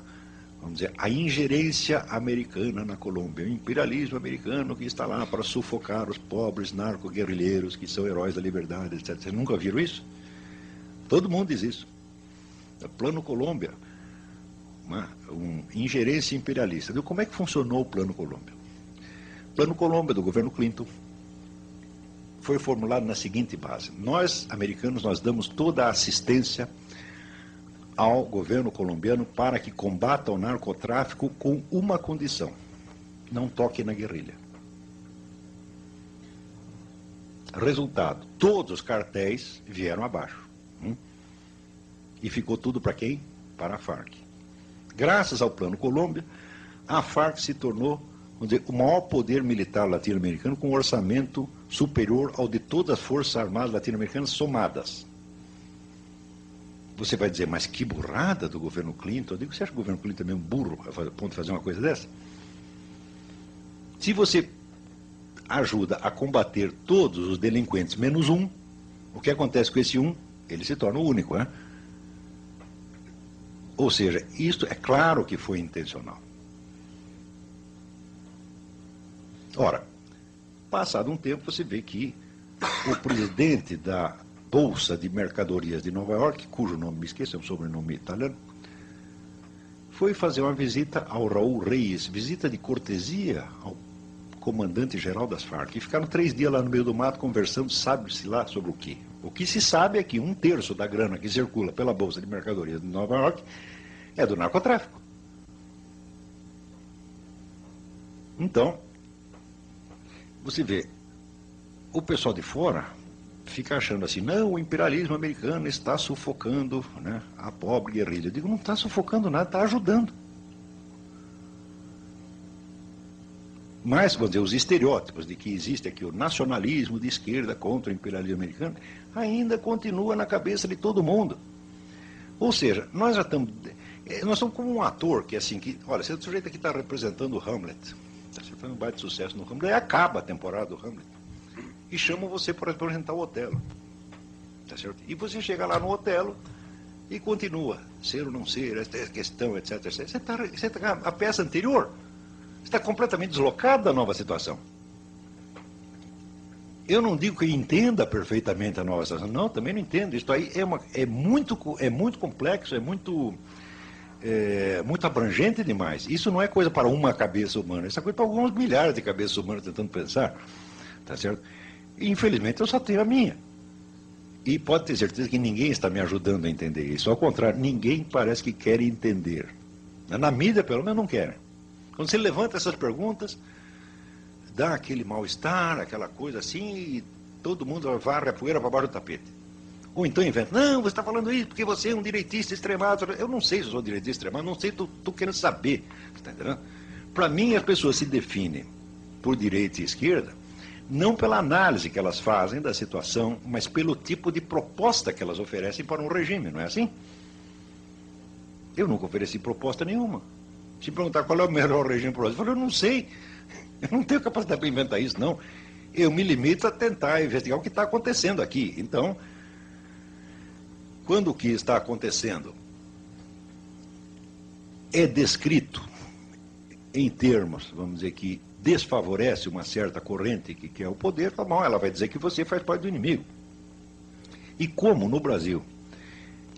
vamos dizer, a ingerência americana na Colômbia, o imperialismo americano que está lá para sufocar os pobres narco-guerrilheiros que são heróis da liberdade, etc. Vocês nunca viram isso? Todo mundo diz isso. O Plano Colômbia, uma ingerência imperialista. Como é que funcionou o Plano Colômbia? O Plano Colômbia do governo Clinton foi formulado na seguinte base: nós, americanos, nós damos toda a assistência ao governo colombiano para que combata o narcotráfico com uma condição: não toque na guerrilha. Resultado, todos os cartéis vieram abaixo. E ficou tudo para quem? Para a Farc. Graças ao Plano Colômbia, a Farc se tornou, vamos dizer, o maior poder militar latino-americano com um orçamento superior ao de todas as forças armadas latino-americanas somadas. Você vai dizer, mas que burrada do governo Clinton. Eu digo, você acha que o governo Clinton é mesmo burro a ponto de fazer uma coisa dessa? Se você ajuda a combater todos os delinquentes menos um, o que acontece com esse um? Ele se torna o único, né? Ou seja, isto é claro que foi intencional. Ora, passado um tempo, você vê que o presidente da Bolsa de Mercadorias de Nova York, cujo nome me esqueço, é um sobrenome italiano, foi fazer uma visita ao Raul Reyes, visita de cortesia ao comandante-geral das Farc. E ficaram 3 dias lá no meio do mato conversando, sabe-se lá sobre o quê. O que se sabe é que 1/3 da grana que circula pela Bolsa de Mercadorias de Nova York é do narcotráfico. Então, você vê, o pessoal de fora fica achando assim, não, o imperialismo americano está sufocando, né, a pobre guerrilha. Eu digo, não está sufocando nada, está ajudando. Mas, vamos dizer, os estereótipos de que existe aqui o nacionalismo de esquerda contra o imperialismo americano ainda continua na cabeça de todo mundo. Ou seja, nós somos como um ator que, assim, que, olha, esse sujeito aqui está representando o Hamlet, você faz um baita de sucesso no Hamlet, aí acaba a temporada do Hamlet e chamam você para representar o Otelo, tá certo? E você chega lá no Otelo e continua, ser ou não ser, essa é a questão, etc. Você está a peça anterior está completamente deslocado da nova situação. Eu não digo que entenda perfeitamente a nova situação, não, também não entendo. Isso aí é muito complexo, é muito abrangente demais. Isso não é coisa para uma cabeça humana, isso é coisa para alguns milhares de cabeças humanas tentando pensar, tá certo? E, infelizmente, eu só tenho a minha. E pode ter certeza que ninguém está me ajudando a entender isso. Ao contrário, ninguém parece que quer entender. Na mídia, pelo menos, não querem. Quando você levanta essas perguntas, dá aquele mal-estar, aquela coisa assim, e todo mundo varre a poeira para baixo do tapete. Ou então inventa, não, você está falando isso porque você é um direitista extremado. Eu não sei se eu sou direitista extremado, não sei, estou querendo saber. Está entendendo? Para mim, as pessoas se definem por direita e esquerda, não pela análise que elas fazem da situação, mas pelo tipo de proposta que elas oferecem para um regime, não é assim? Eu nunca ofereci proposta nenhuma. Se perguntar qual é o melhor regime para o Brasil, eu falei, eu não sei, eu não tenho capacidade para inventar isso, não. Eu me limito a tentar investigar o que está acontecendo aqui. Então, quando o que está acontecendo é descrito em termos, vamos dizer, que desfavorece uma certa corrente que quer o poder, tá bom, ela vai dizer que você faz parte do inimigo. E como no Brasil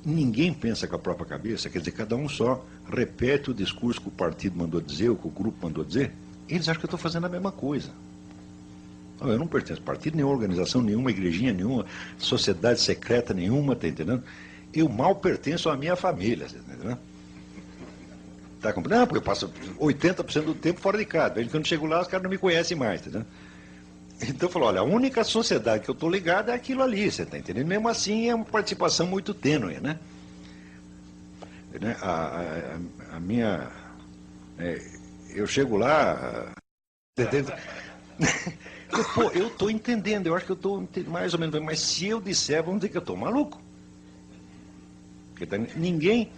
ninguém pensa com a própria cabeça, quer dizer, cada um só repete o discurso que o partido mandou dizer, ou que o grupo mandou dizer, eles acham que eu estou fazendo a mesma coisa. Não, eu não pertenço a partido nenhuma, organização nenhuma, igrejinha nenhuma, sociedade secreta nenhuma, tá entendendo? Eu mal pertenço à minha família, tá entendendo? Tá compreendendo? Não, porque eu passo 80% do tempo fora de casa. Quando eu chego lá, os caras não me conhecem mais, entendeu? Então falou, olha, a única sociedade que eu estou ligado é aquilo ali, você está entendendo? Mesmo assim é uma participação muito tênue, né? A minha... eu chego lá... Pô, eu estou entendendo, eu acho que eu estou mais ou menos... Mas se eu disser, vamos dizer que eu estou maluco. Porque ninguém...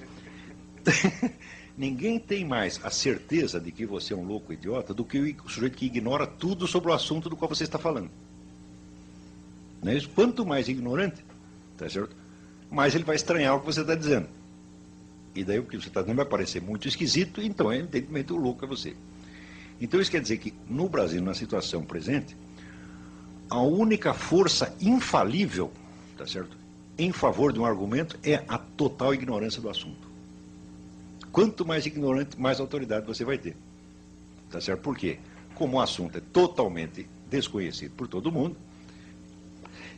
Ninguém tem mais a certeza de que você é um louco idiota do que o sujeito que ignora tudo sobre o assunto do qual você está falando. Não é isso? Quanto mais ignorante, tá certo? Mais ele vai estranhar o que você está dizendo. E daí o que você está dizendo vai parecer muito esquisito, então evidentemente o louco é você. Então isso quer dizer que no Brasil, na situação presente, a única força infalível, tá certo, em favor de um argumento é a total ignorância do assunto. Quanto mais ignorante, mais autoridade você vai ter. Tá certo? Por quê? Como o assunto é totalmente desconhecido por todo mundo,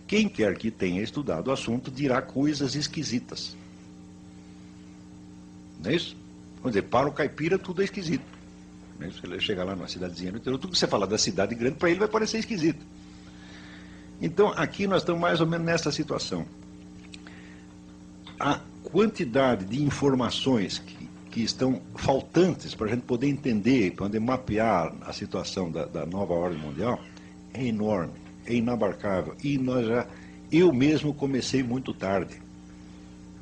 quem quer que tenha estudado o assunto dirá coisas esquisitas. Não é isso? Vamos dizer, para o caipira tudo é esquisito. Não é isso? Ele chega lá numa cidadezinha no interior, tudo que você falar da cidade grande, para ele vai parecer esquisito. Então, aqui nós estamos mais ou menos nessa situação. A quantidade de informações que estão faltantes para a gente poder entender, para poder mapear a situação da nova ordem mundial, é enorme, é inabarcável. E eu mesmo comecei muito tarde.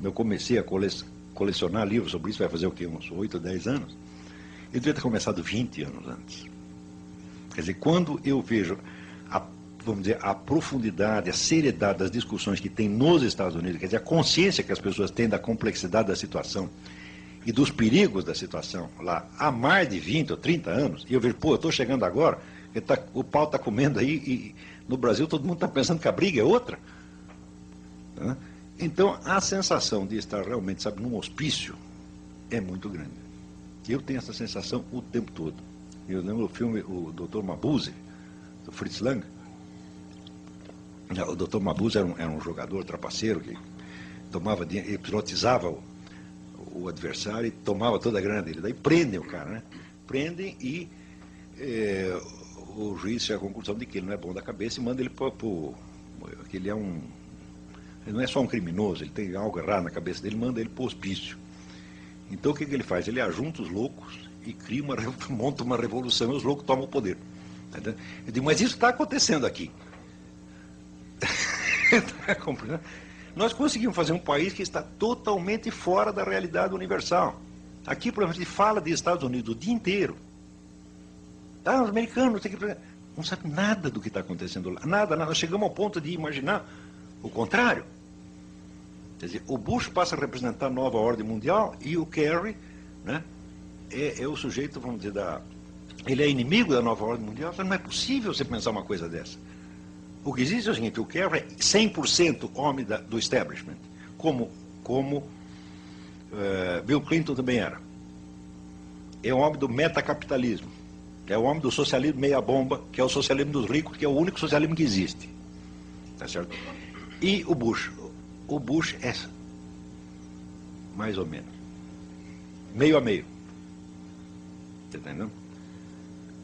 Eu comecei a colecionar livros sobre isso, vai fazer o quê? Uns 8 ou 10 anos. Eu devia ter começado 20 anos antes. Quer dizer, quando eu vejo vamos dizer, a profundidade, a seriedade das discussões que tem nos Estados Unidos, quer dizer, a consciência que as pessoas têm da complexidade da situação e dos perigos da situação lá há mais de 20 ou 30 anos, e eu vejo, pô, eu estou chegando agora, o pau está comendo aí, e no Brasil todo mundo está pensando que a briga é outra. Né? Então, a sensação de estar realmente, sabe, num hospício é muito grande. Eu tenho essa sensação o tempo todo. Eu lembro do filme O Dr. Mabuse, do Fritz Lang. O Dr. Mabuse era um jogador trapaceiro que tomava dinheiro, hipnotizava o adversário e tomava toda a grana dele. Daí prendem o cara, né? Prendem e o juiz chega à conclusão de que ele não é bom da cabeça e manda ele para que ele não é só um criminoso, ele tem algo errado na cabeça dele, manda ele para o hospício. Então o que ele faz? Ele ajunta os loucos e monta uma revolução e os loucos tomam o poder. Tá? Eu digo, mas isso está acontecendo aqui. Nós conseguimos fazer um país que está totalmente fora da realidade universal. Aqui, por exemplo, a gente fala de Estados Unidos o dia inteiro. Os americanos não sabem nada do que está acontecendo lá. Nada. Nós chegamos ao ponto de imaginar o contrário. Quer dizer, o Bush passa a representar a nova ordem mundial e o Kerry, né, é o sujeito, vamos dizer, ele é inimigo da nova ordem mundial. Não é possível você pensar uma coisa dessa. O que existe é o seguinte, o Kerry é 100% homem do establishment, como Bill Clinton também era. É o homem do metacapitalismo, é o homem do socialismo meia-bomba, que é o socialismo dos ricos, que é o único socialismo que existe. Tá certo? E o Bush é mais ou menos, meio a meio. Tá entendendo?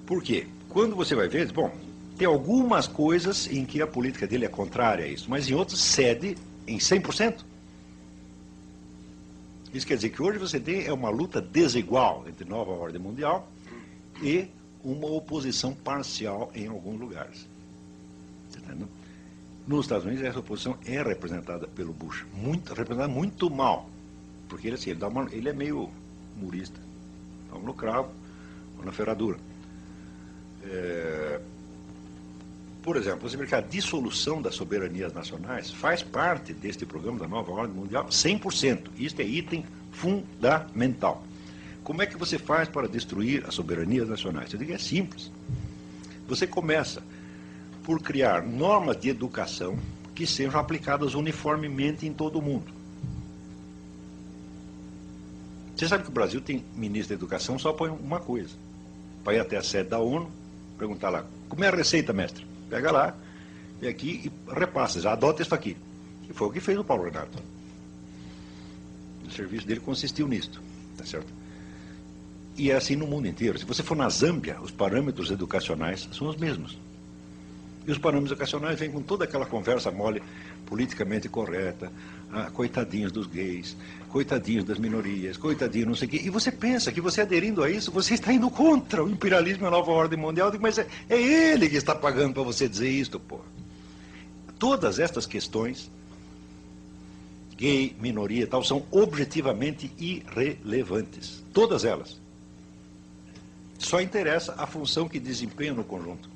Por quê? Quando você vai ver, bom, tem algumas coisas em que a política dele é contrária a isso, mas em outras cede em 100%. Isso quer dizer que hoje você tem uma luta desigual entre nova ordem mundial e uma oposição parcial em alguns lugares. Entendeu? Nos Estados Unidos essa oposição é representada pelo Bush, representada muito mal, porque ele, assim, ele é meio humorista, dá no cravo ou na ferradura. Por exemplo, você vê que a dissolução das soberanias nacionais faz parte deste programa da nova ordem mundial 100%. Isto é item fundamental. Como é que você faz para destruir as soberanias nacionais? Eu digo, é simples. Você começa por criar normas de educação que sejam aplicadas uniformemente em todo o mundo. Você sabe que o Brasil tem ministro da educação só põe uma coisa. Para ir até a sede da ONU, perguntar lá, como é a receita, mestre? Pega lá, vem aqui e repassa, já adota isso aqui. E foi o que fez o Paulo Renato. O serviço dele consistiu nisto, tá certo? E é assim no mundo inteiro. Se você for na Zâmbia, os parâmetros educacionais são os mesmos. E os parâmetros educacionais vêm com toda aquela conversa mole, politicamente correta, coitadinhos dos gays, coitadinhos das minorias, coitadinhos não sei o quê. E você pensa que você aderindo a isso, você está indo contra o imperialismo e a nova ordem mundial. Eu digo, mas é ele que está pagando para você dizer isto, pô. Todas estas questões, gay, minoria e tal, são objetivamente irrelevantes. Todas elas. Só interessa a função que desempenham no conjunto.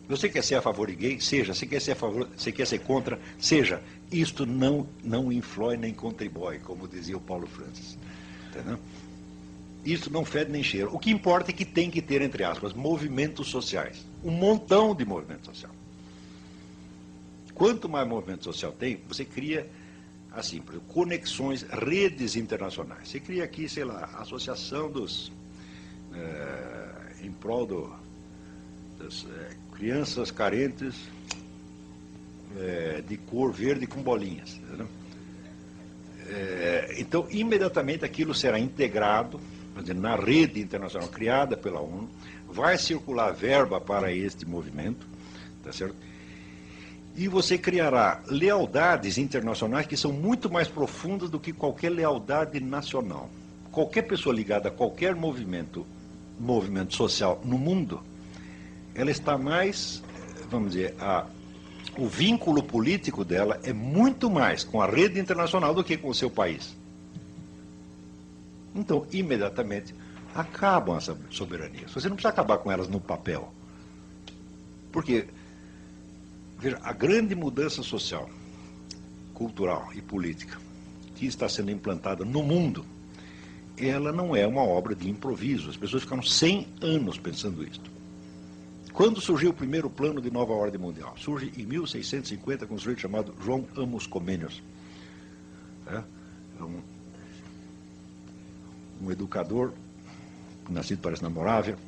Você quer ser a favor de gay? Seja. Você quer ser a favor, você quer ser contra? Seja. Isto não influi nem contribui, como dizia o Paulo Francis. Entendeu? Isso não fede nem cheira. O que importa é que tem que ter, entre aspas, movimentos sociais. Um montão de movimento social. Quanto mais movimento social tem, você cria, assim, por exemplo, conexões, redes internacionais. Você cria aqui, sei lá, a associação dos... em prol das crianças carentes de cor verde com bolinhas. Então, imediatamente aquilo será integrado na rede internacional criada pela ONU, vai circular verba para este movimento, tá certo? E você criará lealdades internacionais que são muito mais profundas do que qualquer lealdade nacional. Qualquer pessoa ligada a qualquer movimento social no mundo, ela está mais, vamos dizer, o vínculo político dela é muito mais com a rede internacional do que com o seu país. Então, imediatamente, acabam as soberanias. Você não precisa acabar com elas no papel. Porque, veja, a grande mudança social, cultural e política que está sendo implantada no mundo, ela não é uma obra de improviso. As pessoas ficaram 100 anos pensando isto. Quando surgiu o primeiro plano de nova ordem mundial? Surge em 1650 com um sujeito chamado João Amos Comênios. Um educador, nascido, parece, na Morávia.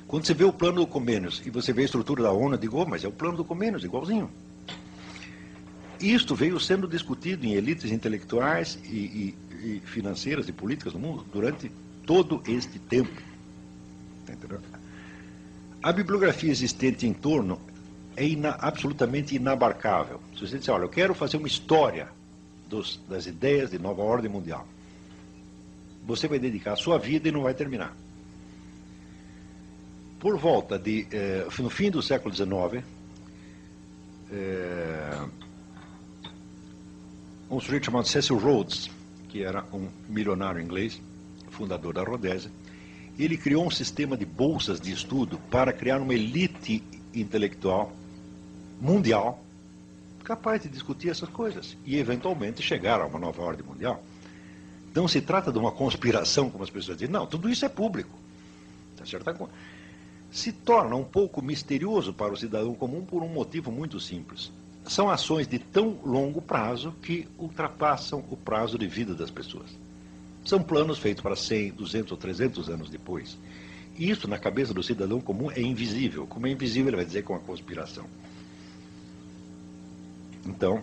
Quando você vê o plano do Comênios e você vê a estrutura da ONU, eu digo, mas é o plano do Comênios, igualzinho. Isto veio sendo discutido em elites intelectuais e financeiras e políticas no mundo durante todo este tempo. Entendeu? A bibliografia existente em torno é absolutamente inabarcável. Se você disser, olha, eu quero fazer uma história das ideias de nova ordem mundial, você vai dedicar a sua vida e não vai terminar. Por volta no fim do século XIX, um sujeito chamado Cecil Rhodes, que era um milionário inglês, fundador da Rodésia, ele criou um sistema de bolsas de estudo para criar uma elite intelectual mundial capaz de discutir essas coisas e, eventualmente, chegar a uma nova ordem mundial. Não se trata de uma conspiração, como as pessoas dizem. Não, tudo isso é público. Tá certo? Se torna um pouco misterioso para o cidadão comum por um motivo muito simples. São ações de tão longo prazo que ultrapassam o prazo de vida das pessoas. São planos feitos para 100, 200 ou 300 anos depois. E isso, na cabeça do cidadão comum, é invisível. Como é invisível, ele vai dizer que é uma conspiração. Então,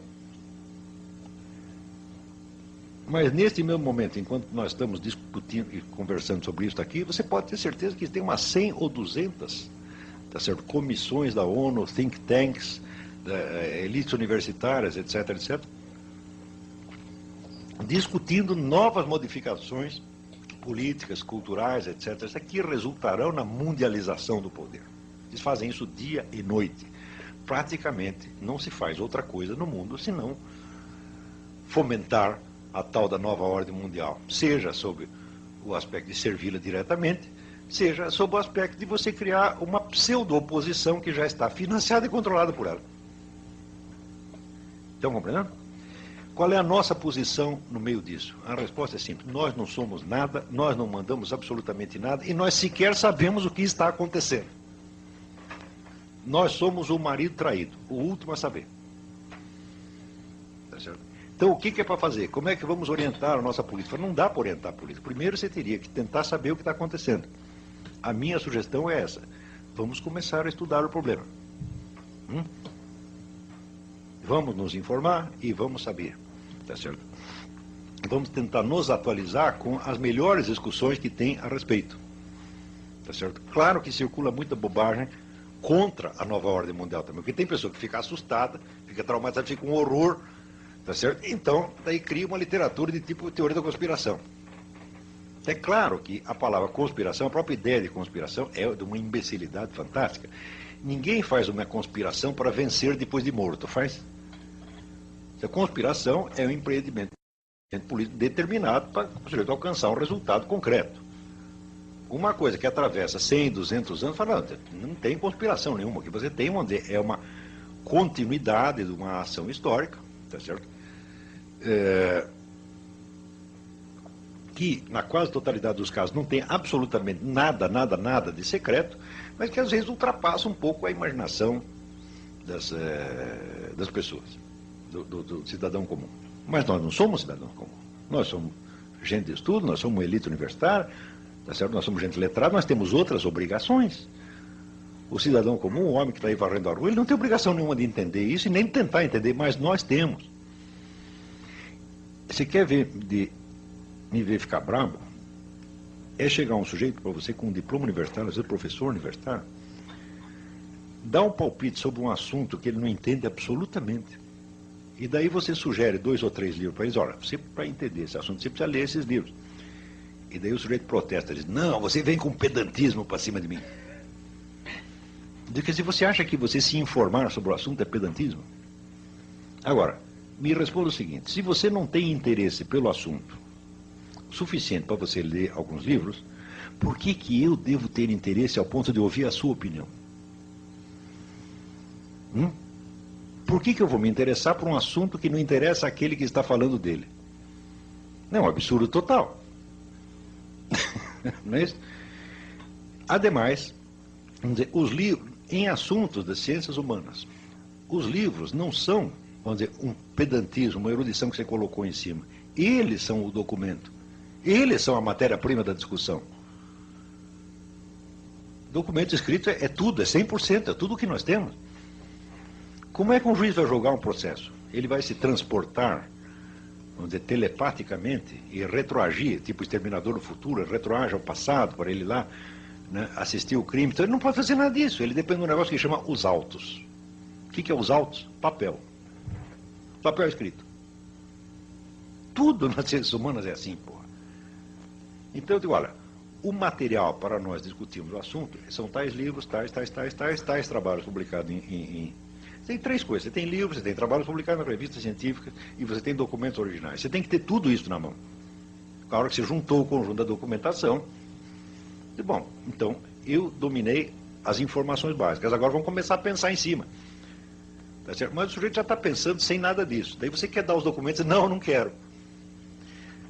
mas neste mesmo momento, enquanto nós estamos discutindo e conversando sobre isso aqui, você pode ter certeza que tem umas 100 ou 200, tá certo? Comissões da ONU, think tanks, elites universitárias, etc., etc., discutindo novas modificações políticas, culturais, etc., que resultarão na mundialização do poder. Eles fazem isso dia e noite. Praticamente não se faz outra coisa no mundo senão fomentar a tal da nova ordem mundial, seja sob o aspecto de servi-la diretamente, seja sob o aspecto de você criar uma pseudo-oposição que já está financiada e controlada por ela. Estão compreendendo? Qual é a nossa posição no meio disso? A resposta é simples. Nós não somos nada, nós não mandamos absolutamente nada e nós sequer sabemos o que está acontecendo. Nós somos o marido traído, o último a saber. Tá certo? Então, o que é para fazer? Como é que vamos orientar a nossa política? Não dá para orientar a política. Primeiro, você teria que tentar saber o que está acontecendo. A minha sugestão é essa. Vamos começar a estudar o problema. Vamos nos informar e vamos saber. Tá certo? vamos tentar nos atualizar com as melhores discussões que tem a respeito. Tá certo? Claro que circula muita bobagem contra a nova ordem mundial também, porque tem pessoa que fica assustada, fica traumatizada, fica um horror, tá certo? Então, daí cria uma literatura de tipo teoria da conspiração. É claro que a palavra conspiração, a própria ideia de conspiração é de uma imbecilidade fantástica. Ninguém faz uma conspiração para vencer depois de morto, faz? A conspiração é um empreendimento político determinado para o sujeito alcançar um resultado concreto. Uma coisa que atravessa 100, 200 anos, fala, não tem conspiração nenhuma. O que você tem, vamos dizer, é uma continuidade de uma ação histórica, tá certo? Que, na quase totalidade dos casos, não tem absolutamente nada de secreto, mas que às vezes ultrapassa um pouco a imaginação das pessoas, do cidadão comum. Mas nós não somos cidadãos comuns. Nós somos gente de estudo, nós somos uma elite universitária, tá certo? Nós somos gente letrada, nós temos outras obrigações. O cidadão comum, o homem que está aí varrendo a rua, ele não tem obrigação nenhuma de entender isso e nem de tentar entender, mas nós temos. Você quer me ver ficar bravo? É chegar um sujeito para você com um diploma universitário, às vezes professor universitário, dá um palpite sobre um assunto que ele não entende absolutamente. E daí você sugere 2 ou 3 livros para eles. Olha, você, para entender esse assunto, você precisa ler esses livros. E daí o sujeito protesta, diz, não, você vem com pedantismo para cima de mim. Diz que se você acha que você se informar sobre o assunto é pedantismo. Agora, me responda o seguinte, se você não tem interesse pelo assunto suficiente para você ler alguns livros, por que eu devo ter interesse ao ponto de ouvir a sua opinião? Por que eu vou me interessar por um assunto que não interessa àquele que está falando dele? Não, é um absurdo total. Não é isso? Ademais, vamos dizer, os livros, em assuntos das ciências humanas, os livros não são, vamos dizer, um pedantismo, uma erudição que você colocou em cima. Eles são o documento. Eles são a matéria-prima da discussão. Documento escrito é tudo, é 100%, é tudo o que nós temos. Como é que um juiz vai julgar um processo? Ele vai se transportar, vamos dizer, telepaticamente e retroagir, tipo Exterminador do Futuro, retroage ao passado para ele lá, né, assistir o crime. Então ele não pode fazer nada disso, ele depende de um negócio que chama os autos. O que é os autos? Papel. Papel escrito. Tudo nas ciências humanas é assim, porra. Então eu digo, olha, o material para nós discutirmos o assunto são tais livros, tais trabalhos publicados em tem 3 coisas, você tem livros, você tem trabalhos publicados na revista científica e você tem documentos originais. Você tem que ter tudo isso na mão. A hora que você juntou o conjunto da documentação, bom, então eu dominei as informações básicas, agora vamos começar a pensar em cima. Tá certo? Mas o sujeito já está pensando sem nada disso. Daí você quer dar os documentos, não quero.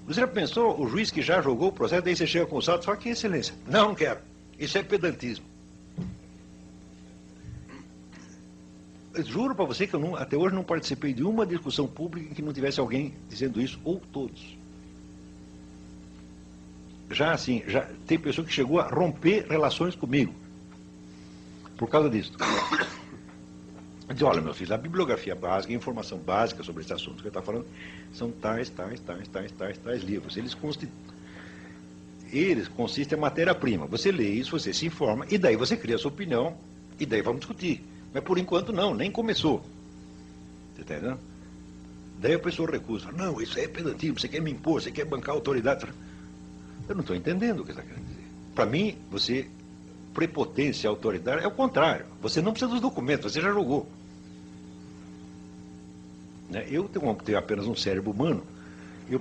Você já pensou, o juiz que já jogou o processo, daí você chega com os autos e fala, que excelência. Não quero. Isso é pedantismo. Eu juro para você que eu até hoje não participei de uma discussão pública em que não tivesse alguém dizendo isso, ou todos. Já assim, já tem pessoa que chegou a romper relações comigo por causa disso. Diz, olha, meu filho, a bibliografia básica, a informação básica sobre esse assunto que eu estou falando, são tais livros. Eles consistem em matéria-prima. Você lê isso, você se informa, e daí você cria a sua opinião, e daí vamos discutir. Mas por enquanto não, nem começou. Você está entendendo? Daí a pessoa recusa. Não, isso é pedantismo, você quer me impor, você quer bancar a autoridade. Eu não estou entendendo o que você está querendo dizer. Para mim, prepotência, autoridade, é o contrário. Você não precisa dos documentos, você já jogou. Eu tenho apenas um cérebro humano,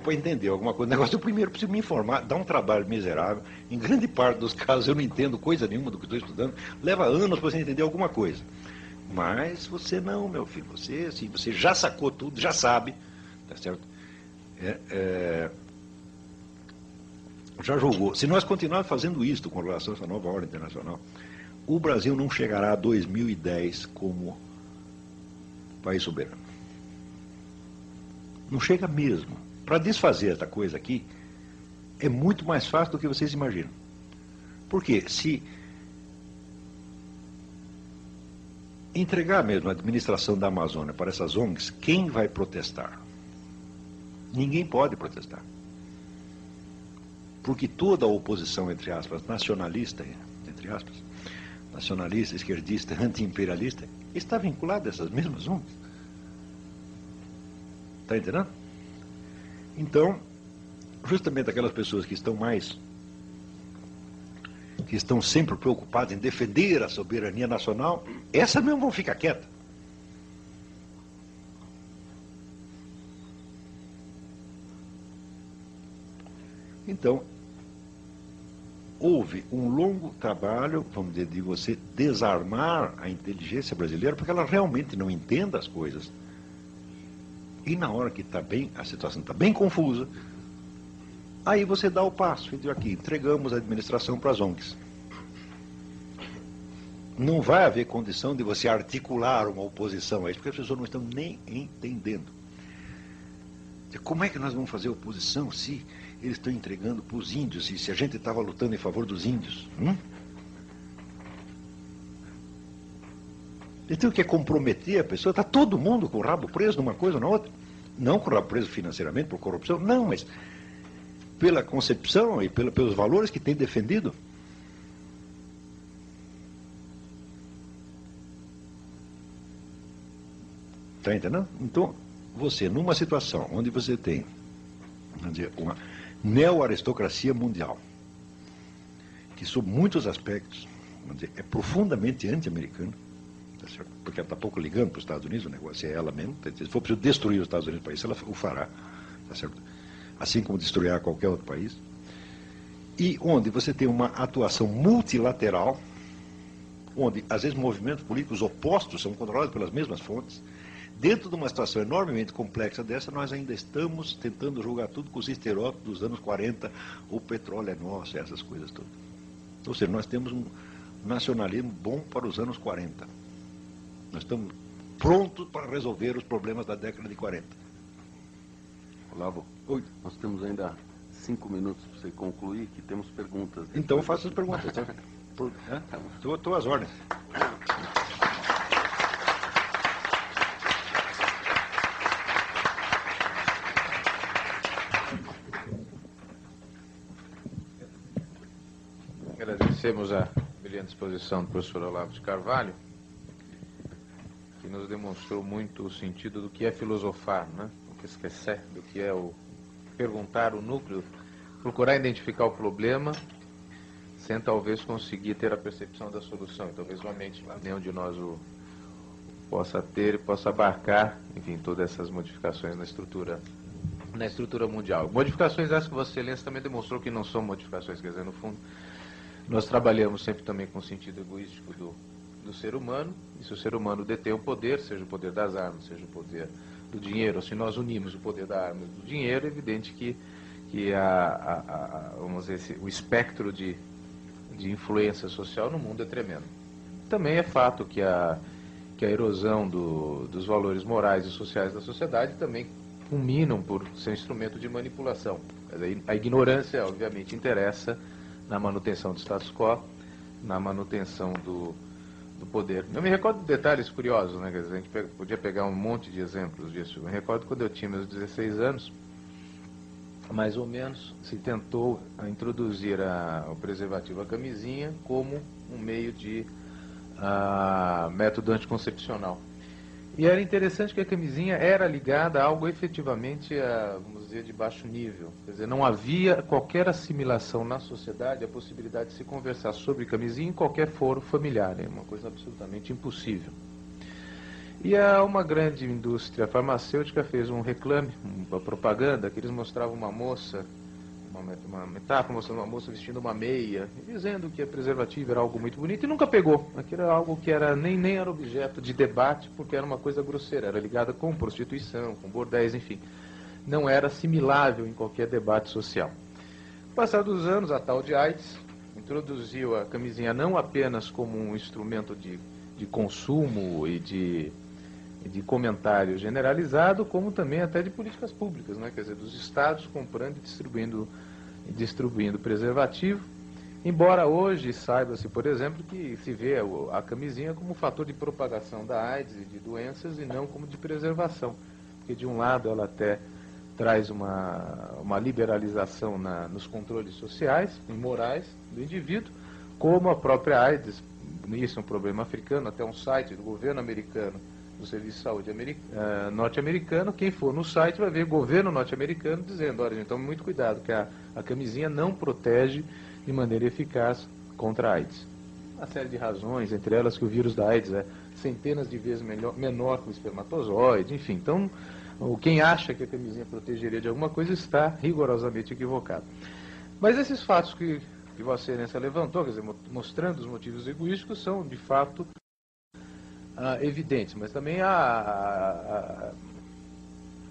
para entender alguma coisa, negócio, eu primeiro preciso me informar, dá um trabalho miserável, em grande parte dos casos eu não entendo coisa nenhuma do que estou estudando, leva anos para você entender alguma coisa. Mas você não, meu filho, você já sacou tudo, já sabe, tá certo? Já jogou. Se nós continuarmos fazendo isto com relação a essa nova ordem internacional, o Brasil não chegará a 2010 como país soberano. Não chega mesmo. Para desfazer essa coisa aqui, é muito mais fácil do que vocês imaginam. Porque se entregar mesmo a administração da Amazônia para essas ONGs, quem vai protestar? Ninguém pode protestar. Porque toda a oposição, entre aspas, nacionalista, entre aspas, nacionalista, esquerdista, anti-imperialista, está vinculada a essas mesmas ONGs. Está entendendo? Então, justamente aquelas pessoas que estão sempre preocupadas em defender a soberania nacional, essas mesmo vão ficar quietas. Então, houve um longo trabalho, vamos dizer, de você desarmar a inteligência brasileira, porque ela realmente não entende as coisas. E na hora que a situação está bem confusa, aí você dá o passo, então aqui, entregamos a administração para as ONGs. Não vai haver condição de você articular uma oposição a isso, porque as pessoas não estão nem entendendo. Como é que nós vamos fazer oposição se eles estão entregando para os índios, e se a gente estava lutando em favor dos índios? Então, o que é comprometer a pessoa? Está todo mundo com o rabo preso numa coisa ou na outra. Não com o rabo preso financeiramente, por corrupção, não, mas pela concepção e pelos valores que tem defendido. Está entendendo? Então, você, numa situação onde você tem, vamos dizer, uma neo-aristocracia mundial, que sob muitos aspectos, vamos dizer, é profundamente anti-americana, tá certo? Porque ela está pouco ligando para os Estados Unidos, o negócio é ela mesma. Se for preciso destruir os Estados Unidos para isso, ela o fará, tá certo? Assim como destruirá qualquer outro país. E onde você tem uma atuação multilateral, onde às vezes movimentos políticos opostos são controlados pelas mesmas fontes. Dentro de uma situação enormemente complexa dessa, nós ainda estamos tentando jogar tudo com os estereótipos dos anos 40, o petróleo é nosso, essas coisas todas. Ou seja, nós temos um nacionalismo bom para os anos 40. Nós estamos prontos para resolver os problemas da década de 40. Olavo, Oi. Nós temos ainda 5 minutos para você concluir, que temos perguntas. Então faça as perguntas. Estou às ordens. Agradecemos a brilhante exposição do professor Olavo de Carvalho, que nos demonstrou muito o sentido do que é filosofar, né? O que esquecer, do que é o perguntar o núcleo, procurar identificar o problema, sem talvez conseguir ter a percepção da solução. E talvez somente nenhum de nós o possa ter e possa abarcar, enfim, todas essas modificações na estrutura mundial. Modificações essas que Vossa Excelência também demonstrou que não são modificações, quer dizer, no fundo, nós trabalhamos sempre também com o sentido egoístico do ser humano, e se o ser humano detém o poder, seja o poder das armas, seja o poder do dinheiro, ou se nós unimos o poder da arma e do dinheiro, é evidente que vamos dizer, o espectro de influência social no mundo é tremendo. Também é fato que a erosão dos valores morais e sociais da sociedade também culminam por ser instrumento de manipulação. A ignorância, obviamente, interessa na manutenção do status quo, na manutenção do poder. Eu me recordo de detalhes curiosos, né? Quer dizer, a gente podia pegar um monte de exemplos disso. Eu me recordo quando eu tinha meus 16 anos, mais ou menos, se tentou introduzir o preservativo, a camisinha, como um meio de método anticoncepcional. E era interessante que a camisinha era ligada a algo efetivamente, vamos dizer, de baixo nível. Quer dizer, não havia qualquer assimilação na sociedade, a possibilidade de se conversar sobre camisinha em qualquer foro familiar. É uma coisa absolutamente impossível. E uma grande indústria farmacêutica fez um reclame, uma propaganda, que eles mostravam uma moça, uma metáfora mostrando uma moça vestindo uma meia, dizendo que a preservativa era algo muito bonito, e nunca pegou. Aquilo era algo que nem era objeto de debate, porque era uma coisa grosseira, era ligada com prostituição, com bordéis, enfim. Não era assimilável em qualquer debate social. Passados os anos, a tal de AIDS introduziu a camisinha não apenas como um instrumento de consumo e de comentário generalizado, como também até de políticas públicas, né? Quer dizer, dos estados comprando e distribuindo preservativo, embora hoje saiba-se, por exemplo, que se vê a camisinha como um fator de propagação da AIDS e de doenças e não como de preservação, porque de um lado ela até traz uma liberalização nos controles sociais e morais do indivíduo, como a própria AIDS. Isso é um problema africano, até um site do governo americano, do Serviço de Saúde norte-americano. Quem for no site vai ver o governo norte-americano dizendo: olha, então muito cuidado, que a camisinha não protege de maneira eficaz contra a AIDS. Uma série de razões, entre elas que o vírus da AIDS é centenas de vezes menor que o espermatozoide, enfim. Então, quem acha que a camisinha protegeria de alguma coisa está rigorosamente equivocado. Mas esses fatos que Vossa Excelência levantou, quer dizer, mostrando os motivos egoísticos, são de fato evidentes, mas também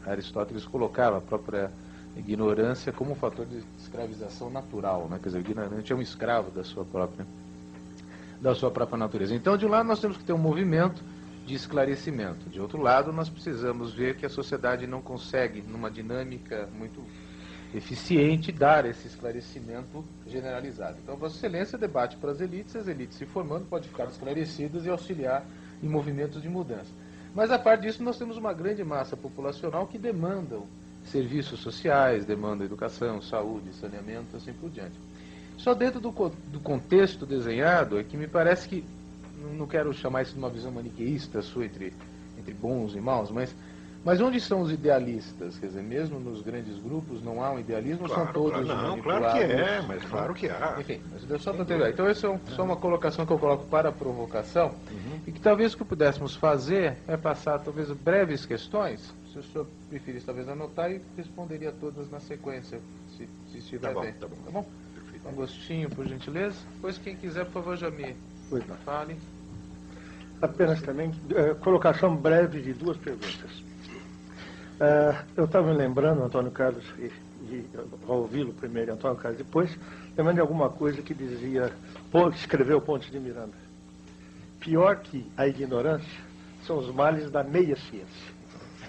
Aristóteles colocava a própria ignorância como um fator de escravização natural, né? Quer dizer, o ignorante é um escravo da sua própria natureza. Então, de um lado, nós temos que ter um movimento de esclarecimento. De outro lado, nós precisamos ver que a sociedade não consegue, numa dinâmica muito eficiente, dar esse esclarecimento generalizado. Então, Vossa Excelência debate para as elites se formando, podem ficar esclarecidas e auxiliar em movimentos de mudança. Mas, a parte disso, nós temos uma grande massa populacional que demandam serviços sociais, demandam educação, saúde, saneamento, assim por diante. Só dentro do contexto desenhado é que me parece que, não quero chamar isso de uma visão maniqueísta sua entre bons e maus, mas onde são os idealistas? Quer dizer, mesmo nos grandes grupos não há um idealismo, claro, são todos não, manipulados? Claro que é, mas claro que há. Enfim, mas só para terminar. Então, essa é só uma colocação que eu coloco para a provocação, e que talvez o que pudéssemos fazer é passar, talvez, breves questões, se o senhor preferisse, talvez, anotar, e responderia todas na sequência, se estiver bem. Tá bom. Tá bom? Um gostinho, por gentileza. Depois, quem quiser, por favor, já me fale. Apenas também, colocação breve de duas perguntas. Eu estava me lembrando, Antônio Carlos, e ao ouvi-lo primeiro, Antônio Carlos depois, lembrando de alguma coisa que dizia, que escreveu Pontes de Miranda. Pior que a ignorância são os males da meia-ciência.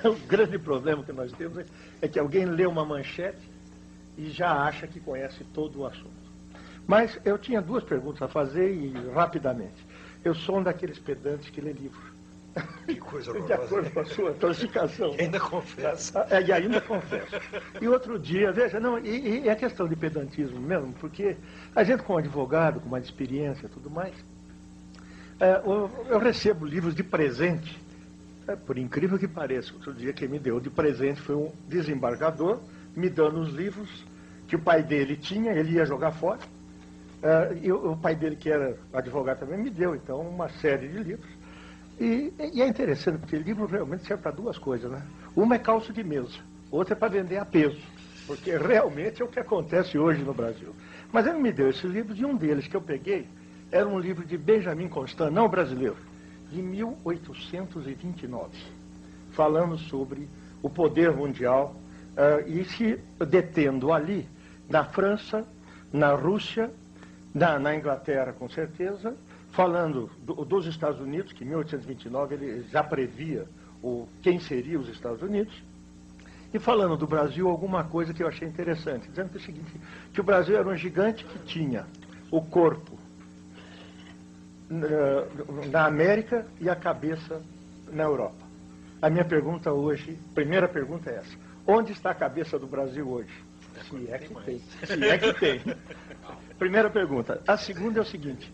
O grande problema que nós temos é que alguém lê uma manchete e já acha que conhece todo o assunto. Mas eu tinha duas perguntas a fazer e rapidamente. Eu sou um daqueles pedantes que lê livro. Que coisa de acordo com a sua classificação. E ainda confessa. E ainda confesso. E outro dia, veja, não, e é questão de pedantismo mesmo, porque a gente como advogado, com mais experiência e tudo mais, eu recebo livros de presente, por incrível que pareça. Outro dia quem me deu de presente foi um desembargador, me dando os livros que o pai dele tinha, ele ia jogar fora. E o pai dele, que era advogado também, me deu, então, uma série de livros. E é interessante, porque livro realmente serve para duas coisas, né? Uma é calço de mesa, outra é para vender a peso, porque realmente é o que acontece hoje no Brasil. Mas ele me deu esses livros, e um deles que eu peguei era um livro de Benjamin Constant, não brasileiro, de 1829, falando sobre o poder mundial, e se detendo ali, na França, na Rússia, na Inglaterra, com certeza, falando dos Estados Unidos, que em 1829 ele já previa quem seria os Estados Unidos, e falando do Brasil alguma coisa que eu achei interessante, dizendo que é o seguinte, que o Brasil era um gigante que tinha o corpo na América e a cabeça na Europa. A minha pergunta hoje, primeira pergunta é essa: onde está a cabeça do Brasil hoje? Se é que tem. Se é que tem. Primeira pergunta. A segunda é o seguinte: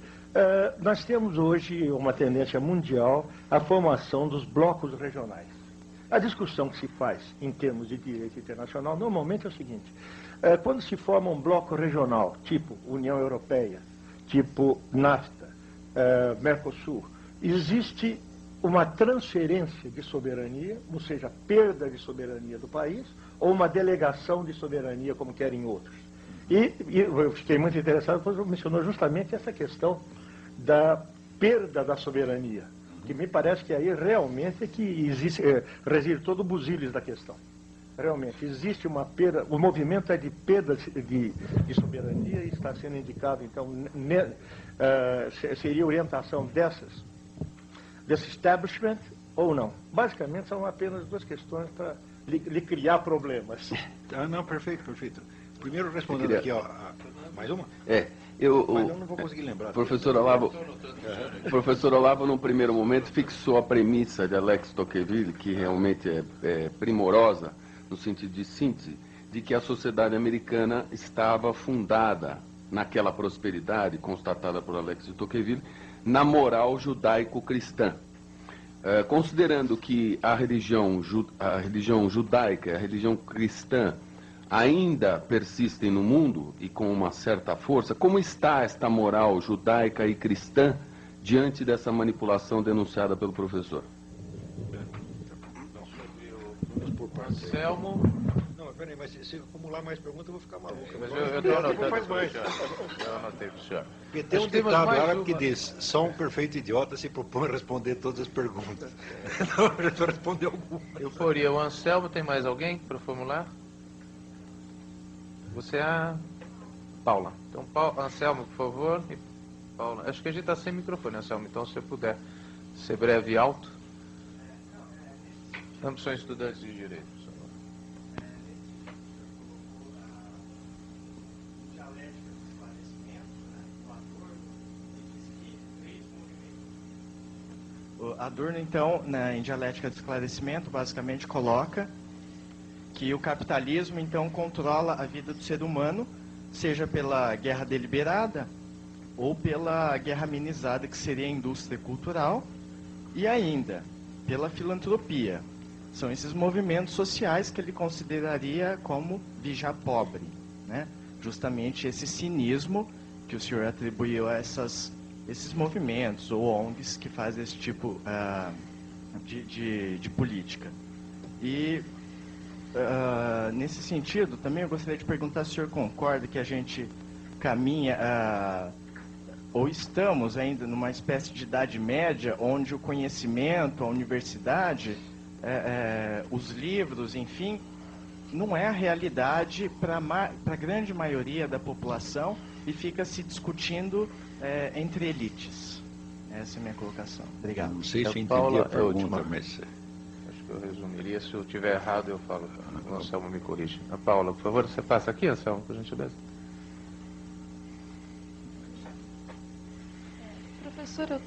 nós temos hoje uma tendência mundial à formação dos blocos regionais. A discussão que se faz em termos de direito internacional normalmente é o seguinte: quando se forma um bloco regional, tipo União Europeia, tipo NAFTA, Mercosul, existe uma transferência de soberania, ou seja, perda de soberania do país, ou uma delegação de soberania, como querem outros. E eu fiquei muito interessado quando mencionou justamente essa questão da perda da soberania, que me parece que aí realmente é que existe, reside todo o busilis da questão. Realmente, existe uma perda, o movimento é de perda de soberania e está sendo indicado, então, seria orientação desse establishment ou não. Basicamente, são apenas duas questões para lhe criar problemas. Não, perfeito. Primeiro, respondendo aqui, mais uma? Mas eu não vou conseguir lembrar. Professor Olavo, num primeiro momento, fixou a premissa de Alex Tocqueville, que realmente é primorosa, no sentido de síntese, de que a sociedade americana estava fundada naquela prosperidade constatada por Alex de Tocqueville, na moral judaico-cristã. Considerando que a religião judaica, a religião cristã, ainda persistem no mundo e com uma certa força, como está esta moral judaica e cristã diante dessa manipulação denunciada pelo professor? Anselmo. Não, peraí, mas se acumular mais perguntas eu vou ficar maluco. Mas eu estou anotando. Faz mais. Eu anotei para o senhor. Porque tem um ditado árabe que diz: só um perfeito idiota se propõe a responder todas as perguntas. Não, eu já respondi alguma. Eu poria o Anselmo, tem mais alguém para formular? Você é a Paula. Então, Anselmo, por favor. E Paula. Acho que a gente está sem microfone, Anselmo. Então, se você puder ser breve e alto. Ambos são estudantes de Direito. Adorno, então, em Dialética do Esclarecimento, basicamente coloca que o capitalismo, então, controla a vida do ser humano, seja pela guerra deliberada ou pela guerra amenizada, que seria a indústria cultural, e ainda pela filantropia. São esses movimentos sociais que ele consideraria como vigia pobre, né? Justamente esse cinismo que o senhor atribuiu a esses movimentos ou ONGs que fazem esse tipo de política. E, nesse sentido, também eu gostaria de perguntar se o senhor concorda que a gente caminha, ou estamos ainda numa espécie de idade média, onde o conhecimento, a universidade, os livros, enfim, não é a realidade para a grande maioria da população e fica se discutindo entre elites. Essa é a minha colocação. Obrigado. Não sei se eu entendi Paula, a pergunta, última. mas... Acho que eu resumiria. Se eu estiver errado, eu falo. O Anselmo me corrige. A Paula, por favor, você passa aqui, Anselmo, por gentileza. Professor, eu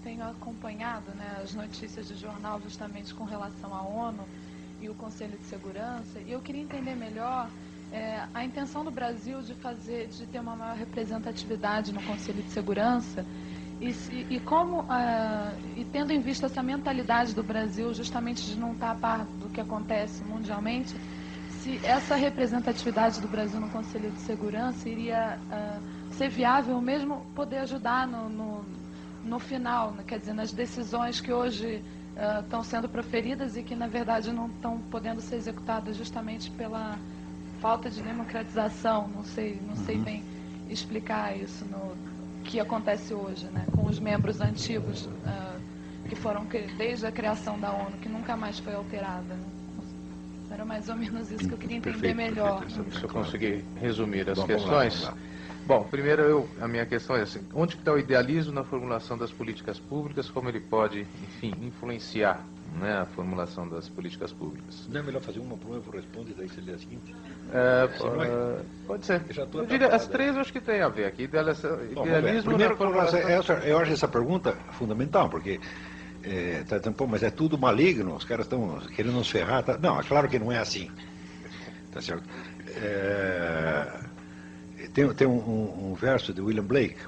tenho acompanhado, né, as notícias de jornal justamente com relação à ONU e o Conselho de Segurança, e eu queria entender melhor a intenção do Brasil de ter uma maior representatividade no Conselho de Segurança e como, e tendo em vista essa mentalidade do Brasil justamente de não estar a par do que acontece mundialmente, se essa representatividade do Brasil no Conselho de Segurança iria ser viável mesmo poder ajudar no final, quer dizer, nas decisões que hoje estão sendo proferidas e que na verdade não estão podendo ser executadas justamente pela falta de democratização. Não sei bem explicar isso no que acontece hoje, né, com os membros antigos que foram desde a criação da ONU, que nunca mais foi alterada. Era mais ou menos isso que eu queria entender melhor. Se eu conseguir resumir as questões. Vamos lá. Bom, primeiro a minha questão é assim: onde está o idealismo na formulação das políticas públicas? Como ele pode, enfim, influenciar, né, a formulação das políticas públicas? Não é melhor fazer uma por uma, eu respondo e daí você lê a seguinte? Pode ser. Eu diria, as três eu acho que tem a ver aqui. Idealismo primeiro, na formulação... eu acho essa pergunta fundamental, porque tá dizendo, pô, mas é tudo maligno, os caras estão querendo nos ferrar. Tá? Não, é claro que não é assim. Tá certo? Tem um verso de William Blake,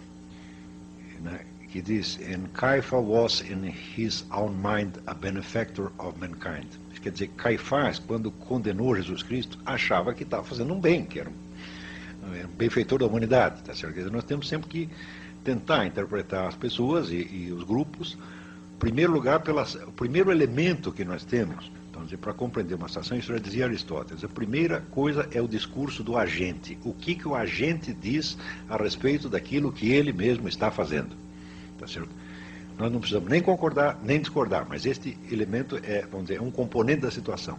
né, que diz: "And Caiaphas was in his own mind a benefactor of mankind." Quer dizer, Caifás, quando condenou Jesus Cristo, achava que estava fazendo um bem, que era um benfeitor da humanidade. Tá certo? Quer dizer, nós temos sempre que tentar interpretar as pessoas e os grupos, em primeiro lugar, o primeiro elemento que nós temos. Então, para compreender uma situação, isso já dizia Aristóteles, a primeira coisa é o discurso do agente. O que o agente diz a respeito daquilo que ele mesmo está fazendo. Tá certo? Nós não precisamos nem concordar, nem discordar, mas este elemento vamos dizer, um componente da situação.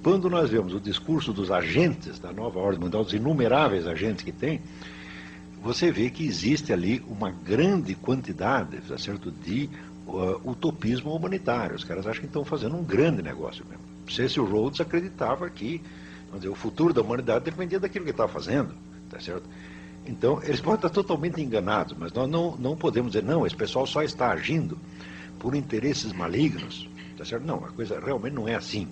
Quando nós vemos o discurso dos agentes da nova ordem mundial, dos inumeráveis agentes que tem, você vê que existe ali uma grande quantidade, tá certo, de utopismo humanitário. Os caras acham que estão fazendo um grande negócio mesmo. Cecil Rhodes acreditava que, vamos dizer, o futuro da humanidade dependia daquilo que estava fazendo, tá certo? Então, eles podem estar totalmente enganados, mas nós não podemos dizer, não, esse pessoal só está agindo por interesses malignos, tá certo? Não, a coisa realmente não é assim,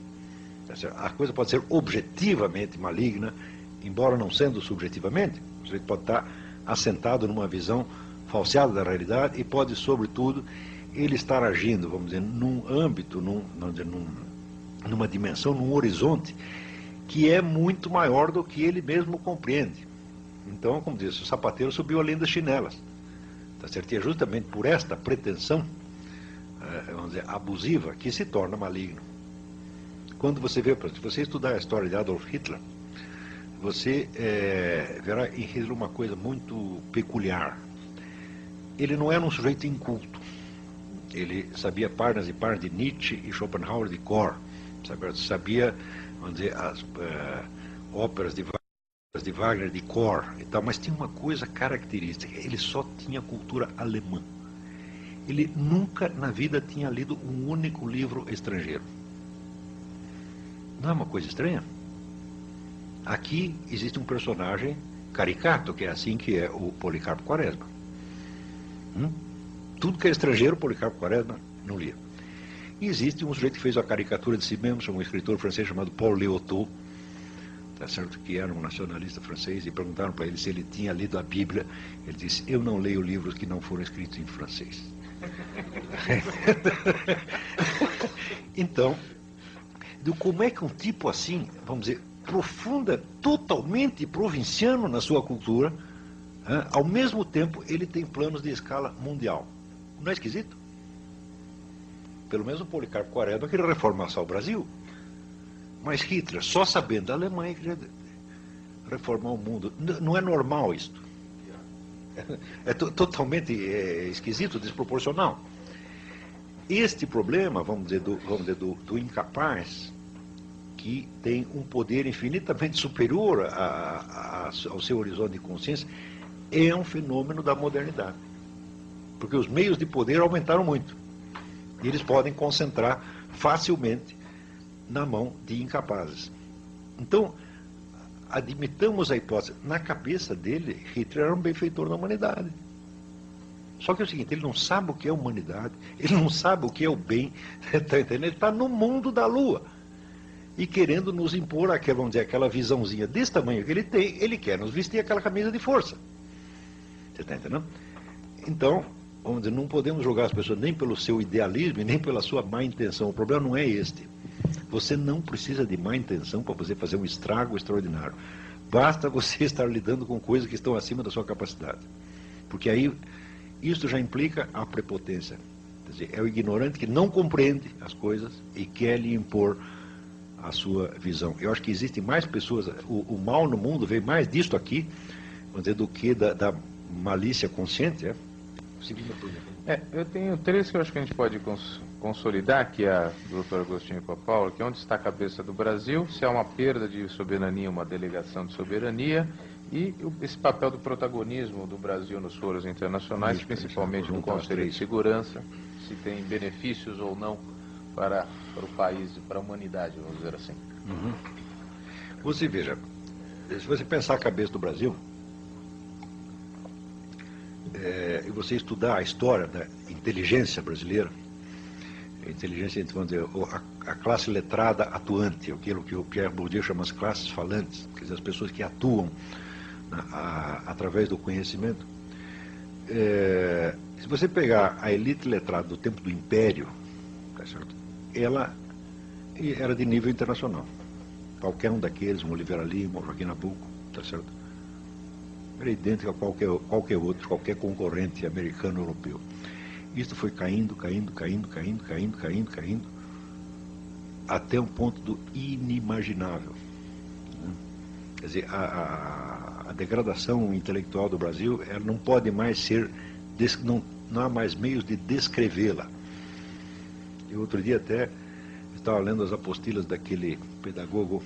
A coisa pode ser objetivamente maligna, embora não sendo subjetivamente. O sujeito pode estar assentado numa visão falseada da realidade e pode, sobretudo, ele estar agindo, vamos dizer, num âmbito, numa dimensão, num horizonte que é muito maior do que ele mesmo compreende. Então, como diz, o sapateiro subiu além das chinelas. Tá certo? E é justamente por esta pretensão, vamos dizer, abusiva, que se torna maligno. Quando você vê, se você estudar a história de Adolf Hitler, você verá em Hitler uma coisa muito peculiar. Ele não era um sujeito inculto. Ele sabia páginas e páginas de Nietzsche e Schopenhauer de cor. Sabia, vamos dizer, as óperas de Wagner de cor e tal, mas tinha uma coisa característica: ele só tinha cultura alemã. Ele nunca na vida tinha lido um único livro estrangeiro. Não é uma coisa estranha? Aqui existe um personagem caricato, que é assim que é o Policarpo Quaresma. Tudo que é estrangeiro, Policarpo Quaresma não lia. E existe um sujeito que fez a caricatura de si mesmo, um escritor francês chamado Paul Léotot, tá certo, que era um nacionalista francês, e perguntaram para ele se ele tinha lido a Bíblia. Ele disse: eu não leio livros que não foram escritos em francês. Então, como é que um tipo assim, vamos dizer, profunda, totalmente provinciano na sua cultura, ao mesmo tempo ele tem planos de escala mundial? Não é esquisito? Pelo menos o Policarpo Quaresma queria reformar só o Brasil. Mas Hitler, só sabendo da Alemanha, queria reformar o mundo. Não é normal isto. É totalmente esquisito, desproporcional. Este problema, vamos dizer, do incapaz, que tem um poder infinitamente superior ao seu horizonte de consciência, é um fenômeno da modernidade. Porque os meios de poder aumentaram muito. E eles podem concentrar facilmente na mão de incapazes. Então, admitamos a hipótese: na cabeça dele, Hitler era um benfeitor da humanidade. Só que é o seguinte: ele não sabe o que é humanidade, ele não sabe o que é o bem, tá entendendo? Ele está no mundo da lua e querendo nos impor aquela, vamos dizer, aquela visãozinha desse tamanho que ele tem. Ele quer nos vestir aquela camisa de força. Você está entendendo? Então, vamos dizer, não podemos julgar as pessoas nem pelo seu idealismo e nem pela sua má intenção. O problema não é este. Você não precisa de má intenção para você fazer um estrago extraordinário. Basta você estar lidando com coisas que estão acima da sua capacidade. Porque aí, isso já implica a prepotência. Quer dizer, é o ignorante que não compreende as coisas e quer lhe impor a sua visão. Eu acho que existem mais pessoas, o mal no mundo vem mais disto aqui, vamos dizer, do que da malícia consciente. Eu tenho três que eu acho que a gente pode consolidar, que é do Dr. Agostinho Papaula, que é onde está a cabeça do Brasil, se há uma perda de soberania, uma delegação de soberania, e esse papel do protagonismo do Brasil nos foros internacionais, principalmente no Conselho de Segurança, se tem benefícios ou não para o país e para a humanidade, vamos dizer assim. Você veja, se você pensar a cabeça do Brasil, e você estudar a história da inteligência brasileira, a inteligência, vamos dizer, a classe letrada atuante, aquilo que o Pierre Bourdieu chama as classes falantes, quer dizer, as pessoas que atuam através do conhecimento. Se você pegar a elite letrada do tempo do Império, tá certo? Ela era de nível internacional. Qualquer um daqueles, um Oliveira Lima, um Joaquim Nabuco, tá certo? Era idêntico a qualquer outro, qualquer concorrente americano ou europeu. Isso foi caindo, até um ponto do inimaginável. Quer dizer, a degradação intelectual do Brasil, ela não pode mais ser, não há mais meios de descrevê-la. Eu outro dia até estava lendo as apostilas daquele pedagogo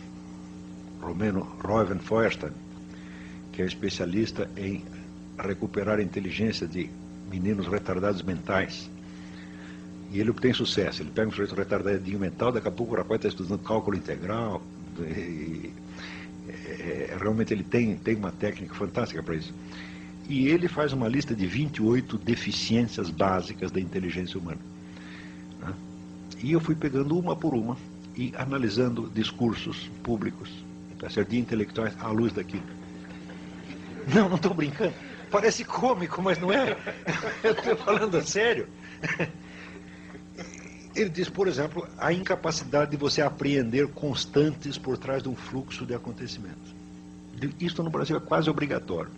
romeno, Reuven Feuerstein, que é especialista em recuperar a inteligência de meninos retardados mentais. E ele obtém sucesso. Ele pega um sujeito retardadinho mental, daqui a pouco o rapaz está estudando cálculo integral. Realmente ele tem uma técnica fantástica para isso. E ele faz uma lista de 28 deficiências básicas da inteligência humana. E eu fui pegando uma por uma e analisando discursos públicos, tá certo? De intelectuais à luz daquilo. Não estou brincando. Parece cômico, mas não é. Eu estou falando a sério. Ele diz, por exemplo, a incapacidade de você apreender constantes por trás de um fluxo de acontecimentos. Isso no Brasil é quase obrigatório.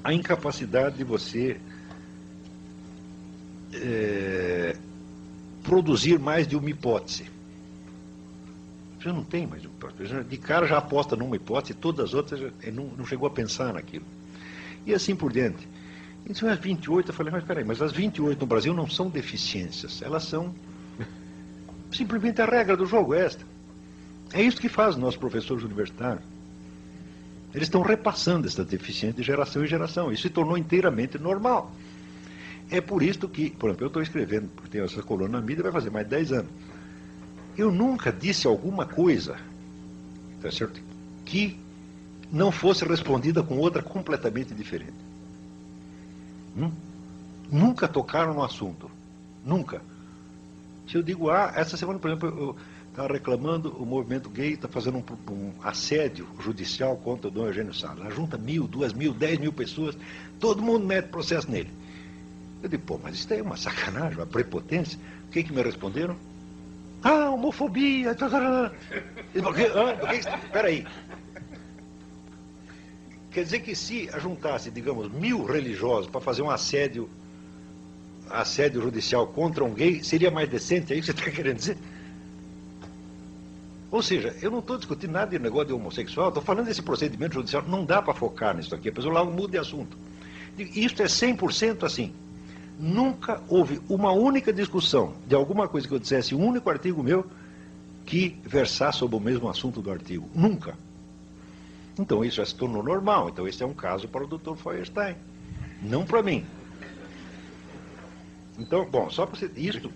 A incapacidade de você produzir mais de uma hipótese. Você não tem mais de uma hipótese. De cara já aposta numa hipótese, todas as outras não chegou a pensar naquilo. E assim por diante. Então, as 28, eu falei, mas peraí, mas as 28 no Brasil não são deficiências, elas são simplesmente a regra do jogo, esta. É isso que faz os nossos professores universitários. Eles estão repassando essa deficiência de geração em geração. Isso se tornou inteiramente normal. É por isso que, por exemplo, eu estou escrevendo, porque tenho essa coluna na mídia, vai fazer mais de 10 anos. Eu nunca disse alguma coisa, tá certo, que não fosse respondida com outra completamente diferente. Nunca tocaram no assunto. Nunca. Se eu digo, essa semana, por exemplo, eu estava reclamando, o movimento gay está fazendo um assédio judicial contra o Dom Eugênio Salles. Ela junta 1.000, 2.000, 10.000 pessoas, todo mundo mete processo nele. Eu digo, pô, mas isso aí é uma sacanagem, uma prepotência. O que me responderam? Homofobia. Espera aí. Quer dizer que se juntasse, digamos, 1.000 religiosos para fazer um assédio judicial contra um gay, seria mais decente? É isso que você está querendo dizer? Ou seja, eu não estou discutindo nada de negócio de homossexual, estou falando desse procedimento judicial. Não dá para focar nisso aqui, a pessoa logo muda de assunto. Isto é 100% assim. Nunca houve uma única discussão de alguma coisa que eu dissesse, um único artigo meu, que versasse sobre o mesmo assunto do artigo. Nunca. Então isso já se tornou normal. Então esse é um caso para o Dr. Feuerstein, não para mim. Então, bom, só para você... Isto,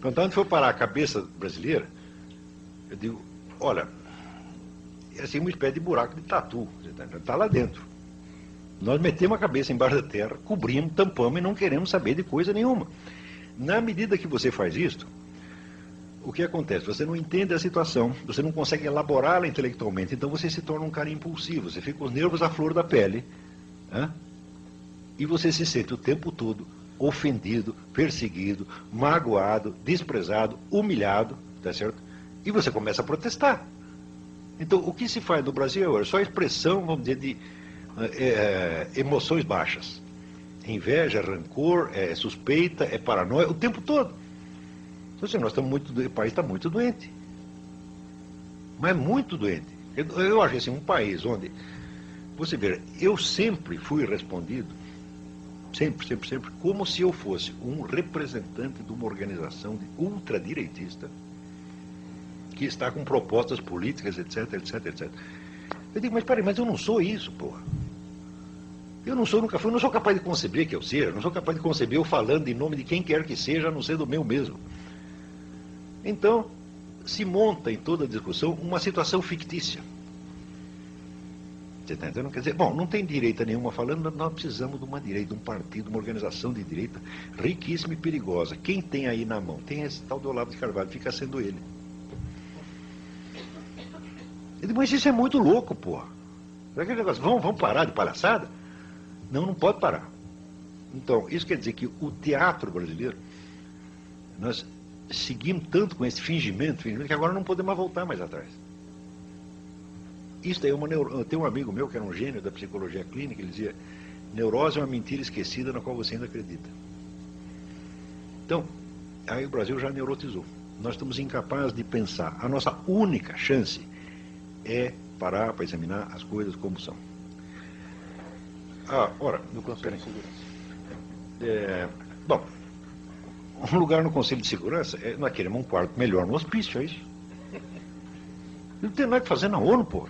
quando foi parar a cabeça brasileira, eu digo, olha, é assim uma espécie de buraco de tatu, está lá dentro. Nós metemos a cabeça embaixo da terra, cobrimos, tampamos e não queremos saber de coisa nenhuma. Na medida que você faz isso, o que acontece? Você não entende a situação, você não consegue elaborá-la intelectualmente, então você se torna um cara impulsivo, você fica com os nervos à flor da pele, e você se sente o tempo todo ofendido, perseguido, magoado, desprezado, humilhado, tá certo? E você começa a protestar. Então, o que se faz no Brasil é só expressão, vamos dizer, de emoções baixas. Inveja, rancor, suspeita, paranoia, o tempo todo. Então, assim, nós estamos o país está muito doente. Mas muito doente. Eu acho assim, um país onde, você vê, eu sempre fui respondido, sempre, como se eu fosse um representante de uma organização ultradireitista que está com propostas políticas, etc. Eu digo, mas peraí, mas eu não sou isso, porra. Eu não sou, nunca fui, não sou capaz de conceber que eu seja, não sou capaz de conceber eu falando em nome de quem quer que seja, a não ser do meu mesmo. Então, se monta em toda a discussão uma situação fictícia. Você está entendendo? Quer dizer, bom, não tem direita nenhuma falando, nós precisamos de uma direita, de um partido, uma organização de direita riquíssima e perigosa. Quem tem aí na mão? Tem esse tal do Olavo de Carvalho, fica sendo ele. Eu digo, mas isso é muito louco, porra. Aquele negócio, vamos parar de palhaçada? Não pode parar. Então, isso quer dizer que o teatro brasileiro, nós seguimos tanto com esse fingimento, que agora não podemos mais voltar mais atrás. Isso daí eu tenho um amigo meu que era um gênio da psicologia clínica, ele dizia, neurose é uma mentira esquecida na qual você ainda acredita. Então, aí o Brasil já neurotizou. Nós estamos incapazes de pensar. A nossa única chance é parar para examinar as coisas como são. Ora, no Conselho de Segurança. Bom, um lugar no Conselho de Segurança, nós queremos um quarto melhor no hospício, é isso? Não tem nada que fazer na ONU, pô.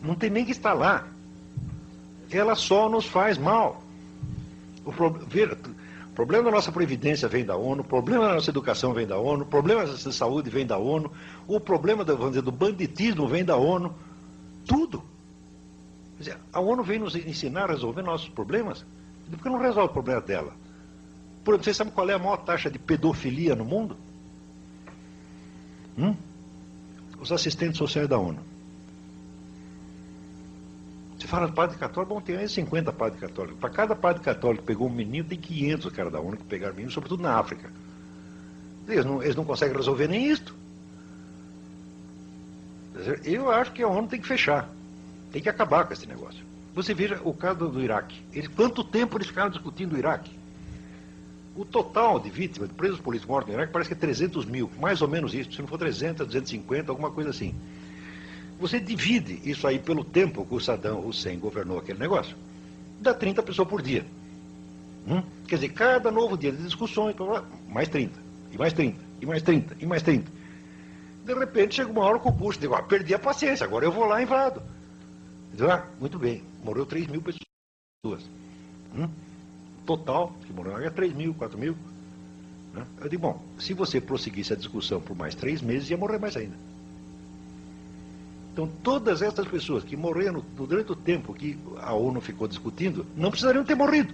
Não tem nem que estar lá. Ela só nos faz mal. O problema da nossa previdência vem da ONU, o problema da nossa educação vem da ONU, o problema da nossa saúde vem da ONU, o problema vamos dizer, do banditismo vem da ONU. Tudo. Quer dizer, a ONU vem nos ensinar a resolver nossos problemas. Porque não resolve o problema dela. Por exemplo, vocês sabem qual é a maior taxa de pedofilia no mundo? Os assistentes sociais da ONU. Você fala de padre católico, bom, tem aí 50 padres católicos. Para cada padre católico que pegou um menino, tem 500 cara da ONU que pegaram menino, sobretudo na África. Eles não conseguem resolver nem isto. Eu acho que a ONU tem que fechar. Tem que acabar com esse negócio. Você veja o caso do Iraque. Quanto tempo eles ficaram discutindo o Iraque? O total de vítimas, de presos políticos mortos no Iraque, parece que é 300 mil. Mais ou menos isso. Se não for 300, 250, alguma coisa assim. Você divide isso aí pelo tempo que o Saddam Hussein governou aquele negócio. Dá 30 pessoas por dia. Quer dizer, cada novo dia de discussões, mais 30, e mais 30, e mais 30, e mais 30. De repente chega uma hora que o Bush diz, perdi a paciência, agora eu vou lá e invado. Muito bem, morreu 3 mil pessoas. Total, que morreu é 3 mil, 4 mil. Eu digo, bom, se você prosseguisse a discussão por mais 3 meses, ia morrer mais ainda. Então, todas essas pessoas que morreram durante o tempo que a ONU ficou discutindo, não precisariam ter morrido.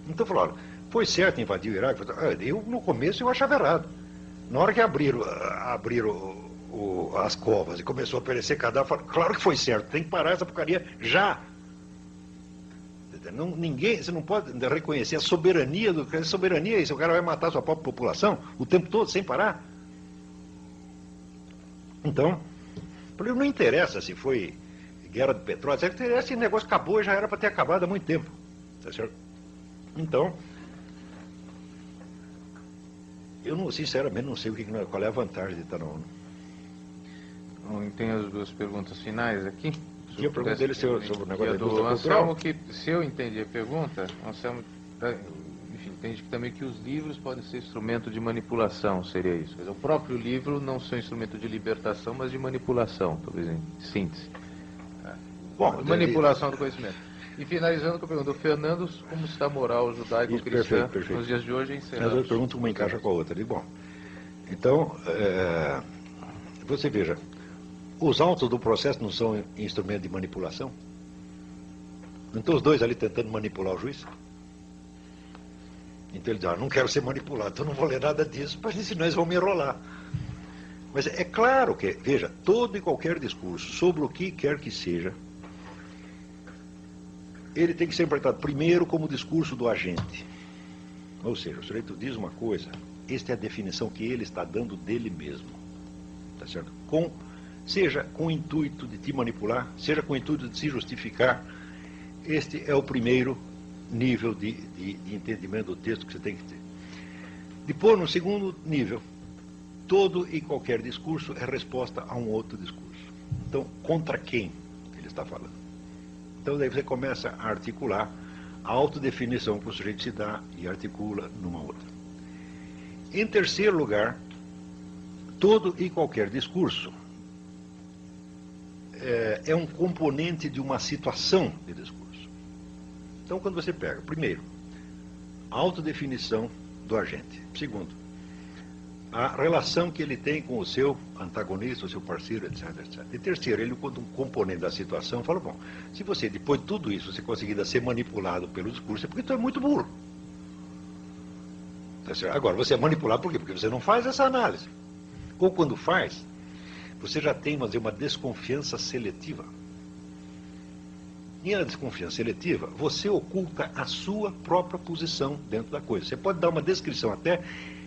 Então, falaram, foi certo invadir o Iraque? Eu, no começo, eu achava errado. Na hora que abriram as covas e começou a aparecer cadáver, falaram, claro que foi certo, tem que parar essa porcaria já. Você não pode reconhecer a soberania do... A soberania é isso, o cara vai matar a sua própria população o tempo todo, sem parar. Então, não interessa se foi guerra de petróleo, esse negócio acabou e já era para ter acabado há muito tempo. Tá certo? Então, eu sinceramente não sei qual é a vantagem de estar na ONU. Tem as duas perguntas finais aqui. E a pergunta dele sobre o negócio do Anselmo, que se eu entendi a pergunta, Anselmo entende que também que os livros podem ser instrumento de manipulação, seria isso. O próprio livro não ser um instrumento de libertação, mas de manipulação, talvez em síntese. Bom, manipulação do conhecimento. E finalizando com a pergunta do Fernando, como está a moral judaico-cristã nos dias de hoje? As duas perguntas, uma encaixa com a outra. Bom, então, você veja, os autos do processo não são instrumento de manipulação? Não estão os dois ali tentando manipular o juiz? Então ele diz, não quero ser manipulado, então não vou ler nada disso, porque senão eles vão me enrolar. Mas é claro que, veja, todo e qualquer discurso, sobre o que quer que seja, ele tem que ser interpretado primeiro como discurso do agente. Ou seja, o sujeito diz uma coisa, esta é a definição que ele está dando dele mesmo. Tá certo? Seja com o intuito de te manipular, seja com o intuito de se justificar, este é o primeiro nível de entendimento do texto que você tem que ter. Depois, no segundo nível, todo e qualquer discurso é resposta a um outro discurso. Então, contra quem ele está falando? Então, daí você começa a articular a autodefinição que o sujeito se dá e articula numa outra. Em terceiro lugar, todo e qualquer discurso é um componente de uma situação de discurso. Então, quando você pega, primeiro, a autodefinição do agente. Segundo, a relação que ele tem com o seu antagonista, o seu parceiro, etc, etc. E terceiro, ele, quando um componente da situação, fala, bom, se você, depois de tudo isso, você conseguir ser manipulado pelo discurso, é porque tu é muito burro. Tá certo? Agora, você é manipulado por quê? Porque você não faz essa análise. Ou quando faz, você já tem, uma desconfiança seletiva. E na desconfiança seletiva, você oculta a sua própria posição dentro da coisa. Você pode dar uma descrição até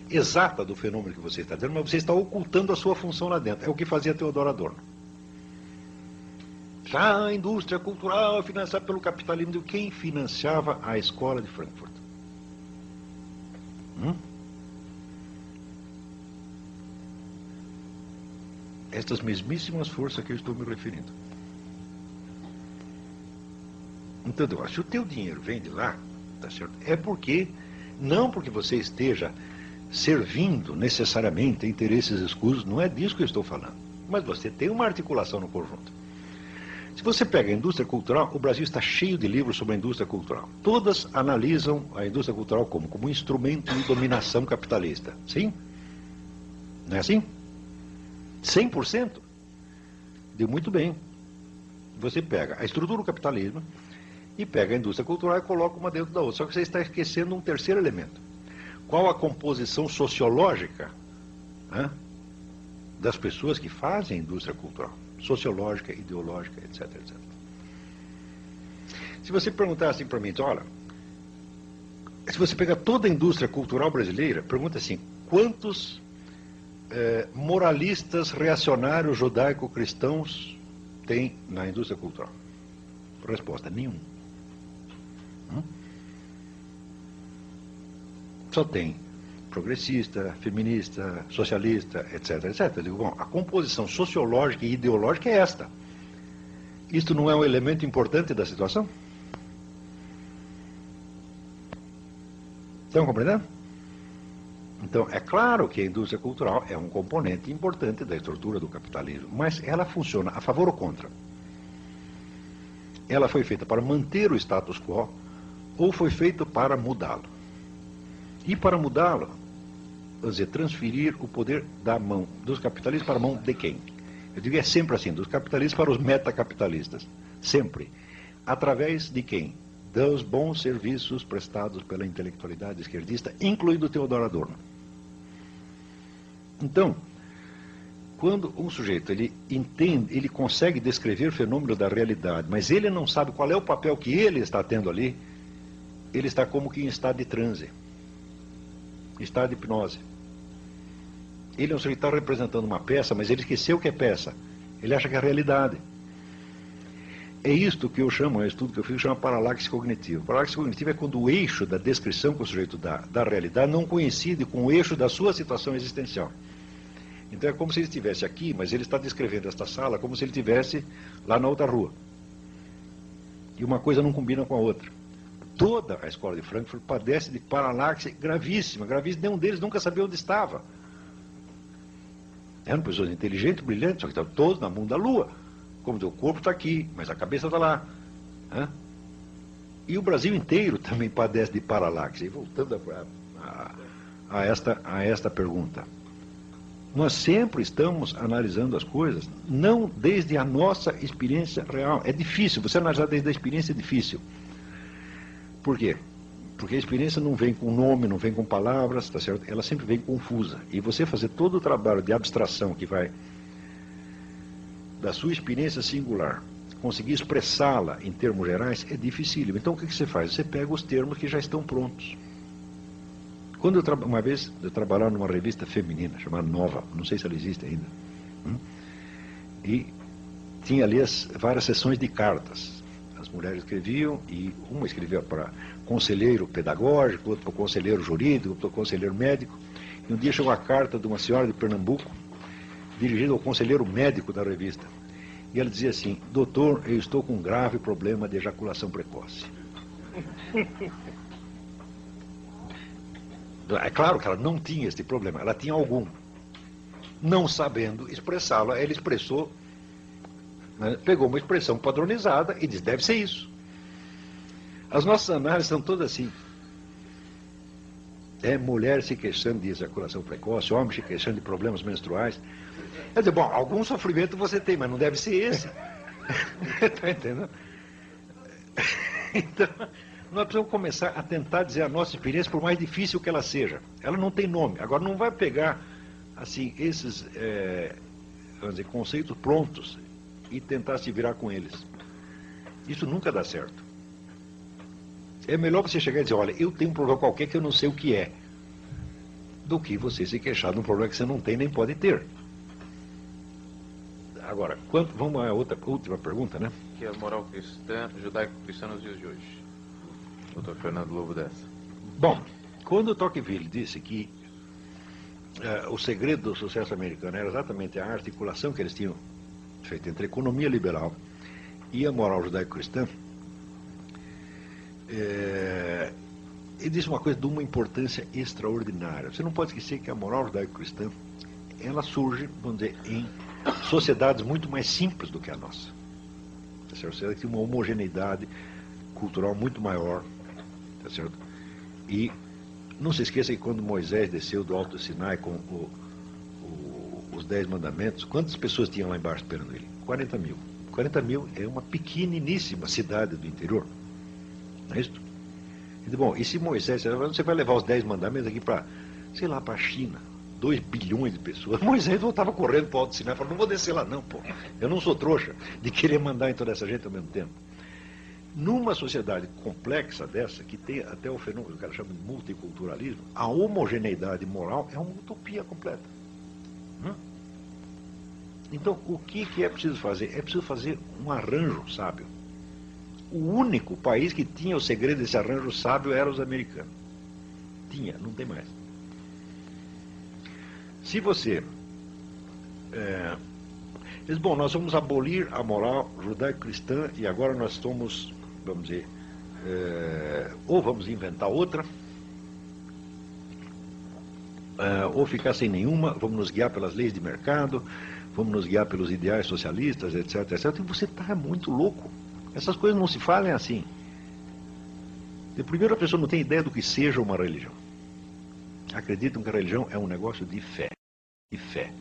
exata do fenômeno que você está dizendo, mas você está ocultando a sua função lá dentro. É o que fazia Theodor Adorno. Já a indústria cultural é financiada pelo capitalismo. Quem financiava a escola de Frankfurt? Estas mesmíssimas forças que eu estou me referindo. Então, se o teu dinheiro vem de lá, tá certo? É porque, não porque você esteja servindo necessariamente a interesses escusos, não é disso que eu estou falando. Mas você tem uma articulação no conjunto. Se você pega a indústria cultural, o Brasil está cheio de livros sobre a indústria cultural. Todas analisam a indústria cultural como um instrumento de dominação capitalista. Sim? Não é assim? 100%? Deu muito bem. Você pega a estrutura do capitalismo e pega a indústria cultural e coloca uma dentro da outra. Só que você está esquecendo um terceiro elemento. Qual a composição sociológica, né, das pessoas que fazem a indústria cultural? Sociológica, ideológica, etc, etc. Se você perguntar assim para mim, então, olha, se você pegar toda a indústria cultural brasileira, pergunta assim, quantos moralistas reacionários judaico-cristãos tem na indústria cultural? Resposta, nenhum. Só tem progressista, feminista, socialista, etc, etc. Eu digo, bom, a composição sociológica e ideológica é esta. Isto não é um elemento importante da situação? Estão compreendendo? Então, é claro que a indústria cultural é um componente importante da estrutura do capitalismo, mas ela funciona a favor ou contra? Ela foi feita para manter o status quo ou foi feita para mudá-lo? E para mudá-lo, quer dizer, transferir o poder da mão dos capitalistas para a mão de quem? Eu digo, é sempre assim, dos capitalistas para os metacapitalistas. Sempre. Através de quem? Dos bons serviços prestados pela intelectualidade esquerdista, incluindo Theodor Adorno. Então, quando um sujeito ele entende, ele consegue descrever o fenômeno da realidade, mas ele não sabe qual é o papel que ele está tendo ali, ele está como que em estado de transe, estado de hipnose. Ele é um sujeito que está representando uma peça, mas ele esqueceu que é peça. Ele acha que é realidade. É isto que eu chamo, é um estudo que eu fiz, chama paralaxe cognitiva. Paralaxe cognitiva é quando o eixo da descrição que o sujeito dá da realidade não coincide com o eixo da sua situação existencial. Então é como se ele estivesse aqui, mas ele está descrevendo esta sala como se ele estivesse lá na outra rua. E uma coisa não combina com a outra. Toda a escola de Frankfurt padece de paralaxe gravíssima, gravíssima. Nenhum deles nunca sabia onde estava. Eram pessoas inteligentes, brilhantes, só que estavam todos na mundo da lua. Como o corpo está aqui, mas a cabeça está lá. E o Brasil inteiro também padece de paralaxe. E voltando a esta pergunta. Nós sempre estamos analisando as coisas, não desde a nossa experiência real. É difícil, você analisar desde a experiência é difícil. Por quê? Porque a experiência não vem com nome, não vem com palavras, tá certo? Ela sempre vem confusa. E você fazer todo o trabalho de abstração que vai da sua experiência singular, conseguir expressá-la em termos gerais, é dificílimo. Então o que você faz? Você pega os termos que já estão prontos. Quando uma vez eu trabalhava numa revista feminina, chamada Nova, não sei se ela existe ainda, e tinha ali várias sessões de cartas. As mulheres escreviam, e uma escrevia para conselheiro pedagógico, outra para conselheiro jurídico, outra para conselheiro médico. E um dia chegou a carta de uma senhora de Pernambuco, dirigida ao conselheiro médico da revista. E ela dizia assim: doutor, eu estou com um grave problema de ejaculação precoce. É claro que ela não tinha este problema, ela tinha algum. Não sabendo expressá-lo, ela expressou, né, pegou uma expressão padronizada e disse: deve ser isso. As nossas análises são todas assim. É mulher se queixando de ejaculação precoce, homem se queixando de problemas menstruais. Quer dizer, bom, algum sofrimento você tem, mas não deve ser esse. Está entendendo? Então, nós precisamos começar a tentar dizer a nossa experiência, por mais difícil que ela seja. Ela não tem nome. Agora, não vai pegar, assim, esses vamos dizer, conceitos prontos e tentar se virar com eles. Isso nunca dá certo. É melhor você chegar e dizer: olha, eu tenho um problema qualquer que eu não sei o que é, do que você se queixar de um problema que você não tem nem pode ter. Agora, vamos à última pergunta, né? Que é a moral cristã, judaico-cristã nos dias de hoje. Dr. Fernando Lobo dessa. Bom, quando o Tocqueville disse que o segredo do sucesso americano era exatamente a articulação que eles tinham feito entre a economia liberal e a moral judaico-cristã, ele disse uma coisa de uma importância extraordinária. Você não pode esquecer que a moral judaico-cristã, ela surge, vamos dizer, em sociedades muito mais simples do que a nossa. Tá certo? Você tem uma homogeneidade cultural muito maior, tá certo? E não se esqueça que quando Moisés desceu do Alto Sinai com os 10 mandamentos, quantas pessoas tinham lá embaixo esperando ele? 40 mil. 40 mil é uma pequeniníssima cidade do interior. Não é isso? E, bom, e se Moisés, você vai levar os 10 mandamentos aqui para, sei lá, para a China, 2 bilhões de pessoas. Moisés voltava correndo para o Alto Sinai e falou, não vou descer lá não, pô. Eu não sou trouxa de querer mandar em toda essa gente ao mesmo tempo. Numa sociedade complexa dessa, que tem até o fenômeno que o cara chama de multiculturalismo, a homogeneidade moral é uma utopia completa. Então, o que é preciso fazer? É preciso fazer um arranjo sábio. O único país que tinha o segredo desse arranjo sábio era os americanos. Tinha, não tem mais. Se você... diz, bom, nós vamos abolir a moral judaico-cristã e agora nós estamos, vamos dizer, ou vamos inventar outra, ou ficar sem nenhuma, vamos nos guiar pelas leis de mercado, vamos nos guiar pelos ideais socialistas, etc, etc. E você está muito louco. Essas coisas não se falem assim. Primeiro, a pessoa não tem ideia do que seja uma religião. Acreditam que a religião é um negócio de fé. De fé.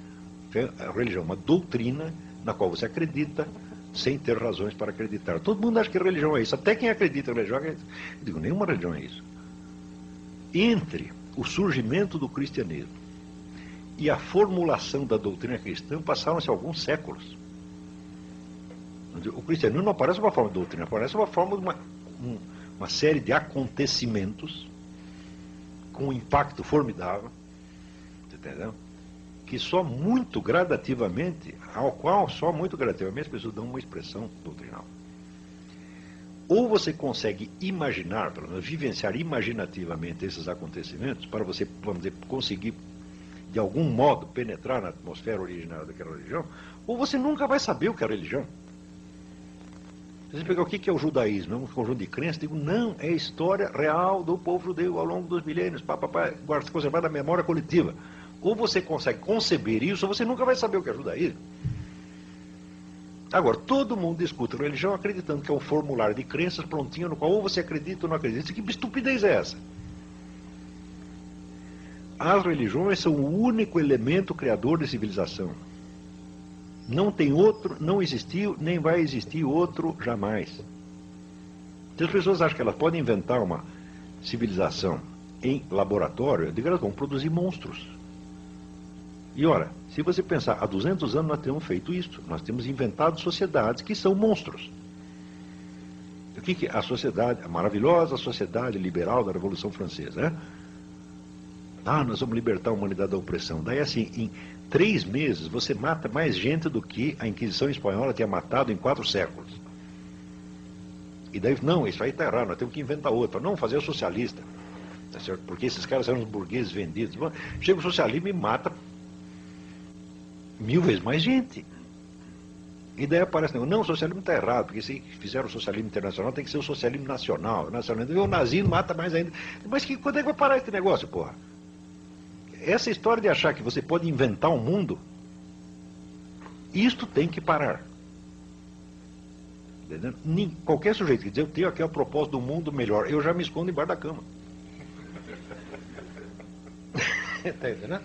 A religião é uma doutrina na qual você acredita sem ter razões para acreditar. Todo mundo acha que a religião é isso. Até quem acredita em religião acredita. Eu digo, nenhuma religião é isso. Entre o surgimento do cristianismo e a formulação da doutrina cristã passaram-se alguns séculos. O cristianismo não aparece uma forma de doutrina, aparece uma forma de uma série de acontecimentos com um impacto formidável, entendeu? Que só muito gradativamente, ao qual só muito gradativamente as pessoas dão uma expressão doutrinal. Ou você consegue imaginar, pelo menos vivenciar imaginativamente esses acontecimentos, para você, vamos dizer, conseguir de algum modo penetrar na atmosfera originária daquela religião, ou você nunca vai saber o que é a religião. Se você pegar o que é o judaísmo, é um conjunto de crenças, digo, não, é a história real do povo judeu ao longo dos milênios, conservada na memória coletiva. Ou você consegue conceber isso, ou você nunca vai saber o que é judaísmo. Agora, todo mundo discute religião acreditando que é um formulário de crenças prontinho, no qual ou você acredita ou não acredita. Que estupidez é essa? As religiões são o único elemento criador de civilização. Não tem outro, não existiu, nem vai existir outro jamais. Se as pessoas acham que elas podem inventar uma civilização em laboratório, eu digo, elas vão produzir monstros. E ora, se você pensar, há 200 anos nós temos feito isso. Nós temos inventado sociedades que são monstros. O que é a sociedade, a maravilhosa sociedade liberal da Revolução Francesa, né? Nós vamos libertar a humanidade da opressão. Daí assim, em 3 meses você mata mais gente do que a Inquisição Espanhola tinha matado em 4 séculos. E daí, não, isso aí está errado, nós temos que inventar outra. Não, fazer o socialista. Tá certo? Porque esses caras eram os burgueses vendidos. Chega o socialismo e mata 1000 vezes mais gente. E daí aparece, não, o socialismo está errado, porque se fizer o socialismo internacional tem que ser o socialismo nacional. O nazismo mata mais ainda. Mas quando é que vai parar esse negócio, porra? Essa história de achar que você pode inventar um mundo, isto tem que parar. Entendeu? Qualquer sujeito que diz, eu tenho aqui a propósito do mundo melhor, eu já me escondo embaixo da cama. Está entendendo?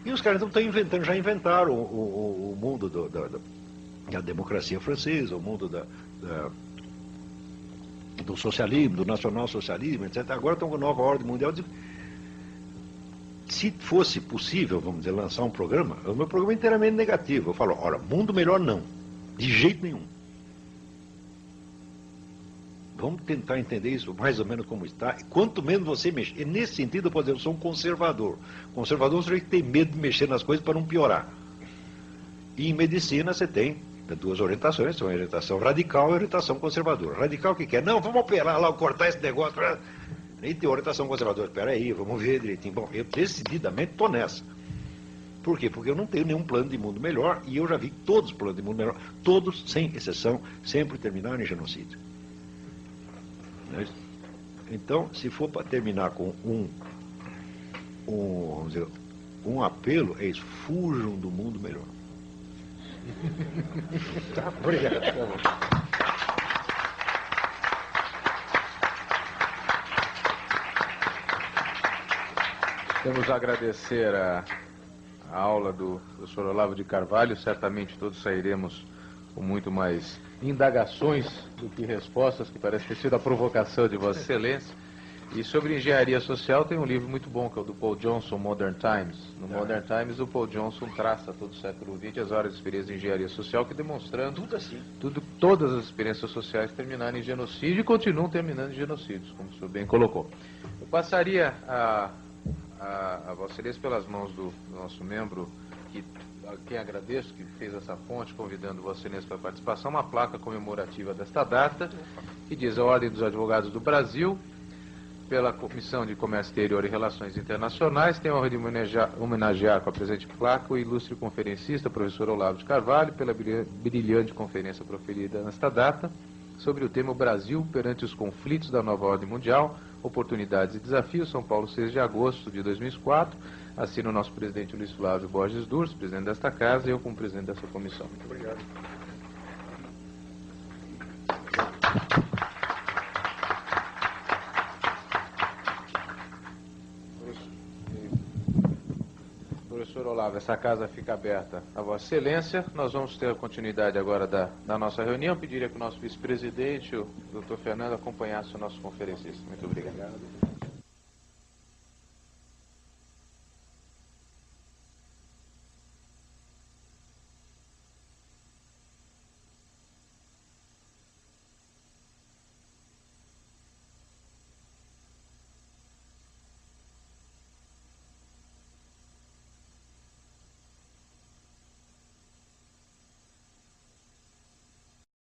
E os caras estão inventando, já inventaram o mundo da democracia francesa, o mundo do socialismo, do nacional-socialismo, etc. Agora estão com a nova ordem mundial. Se fosse possível, vamos dizer, lançar um programa, o meu programa é inteiramente negativo. Eu falo, olha, mundo melhor não, de jeito nenhum. Vamos tentar entender isso mais ou menos como está. E quanto menos você mexer, nesse sentido, eu posso dizer, eu sou um conservador. Conservador você tem medo de mexer nas coisas para não piorar. E em medicina você tem 2 orientações, são a orientação radical e a orientação conservadora. Radical o que quer? Não, vamos operar lá, cortar esse negócio. E tem orientação conservadora. Espera aí, vamos ver direitinho. Bom, eu decididamente estou nessa. Por quê? Porque eu não tenho nenhum plano de mundo melhor e eu já vi todos os planos de mundo melhor, todos, sem exceção, sempre terminaram em genocídio. Então, se for para terminar com vamos dizer, um apelo, é isso, fujam do mundo melhor. Tá, obrigado. Temos a agradecer a aula do professor Olavo de Carvalho. Certamente todos sairemos com muito mais indagações do que respostas, que parece ter sido a provocação de Vossa Excelência. E sobre engenharia social tem um livro muito bom, que é o do Paul Johnson, Modern Times. No Modern Times, o Paul Johnson traça todo o século XX as várias experiências de engenharia social, que demonstrando todas as experiências sociais terminarem em genocídio e continuam terminando em genocídios, como o senhor bem colocou. Eu passaria a Vossa Excelência pelas mãos do nosso membro, a quem agradeço, que fez essa ponte, convidando Vossa Excelência para a participação, uma placa comemorativa desta data, que diz: a Ordem dos Advogados do Brasil, pela Comissão de Comércio Exterior e Relações Internacionais, tem a honra de homenagear com a presente placa o ilustre conferencista, professor Olavo de Carvalho, pela brilhante conferência proferida nesta data, sobre o tema: o Brasil perante os conflitos da nova ordem mundial, oportunidades e desafios, São Paulo, 6 de agosto de 2004. Assina o nosso presidente Luiz Flávio Borges Durso, presidente desta casa, e eu como presidente dessa comissão. Muito obrigado. Professor Olavo, essa casa fica aberta a Vossa Excelência. Nós vamos ter a continuidade agora da nossa reunião. Pediria que o nosso vice-presidente, o Dr. Fernando, acompanhasse o nosso conferencista. Muito obrigado.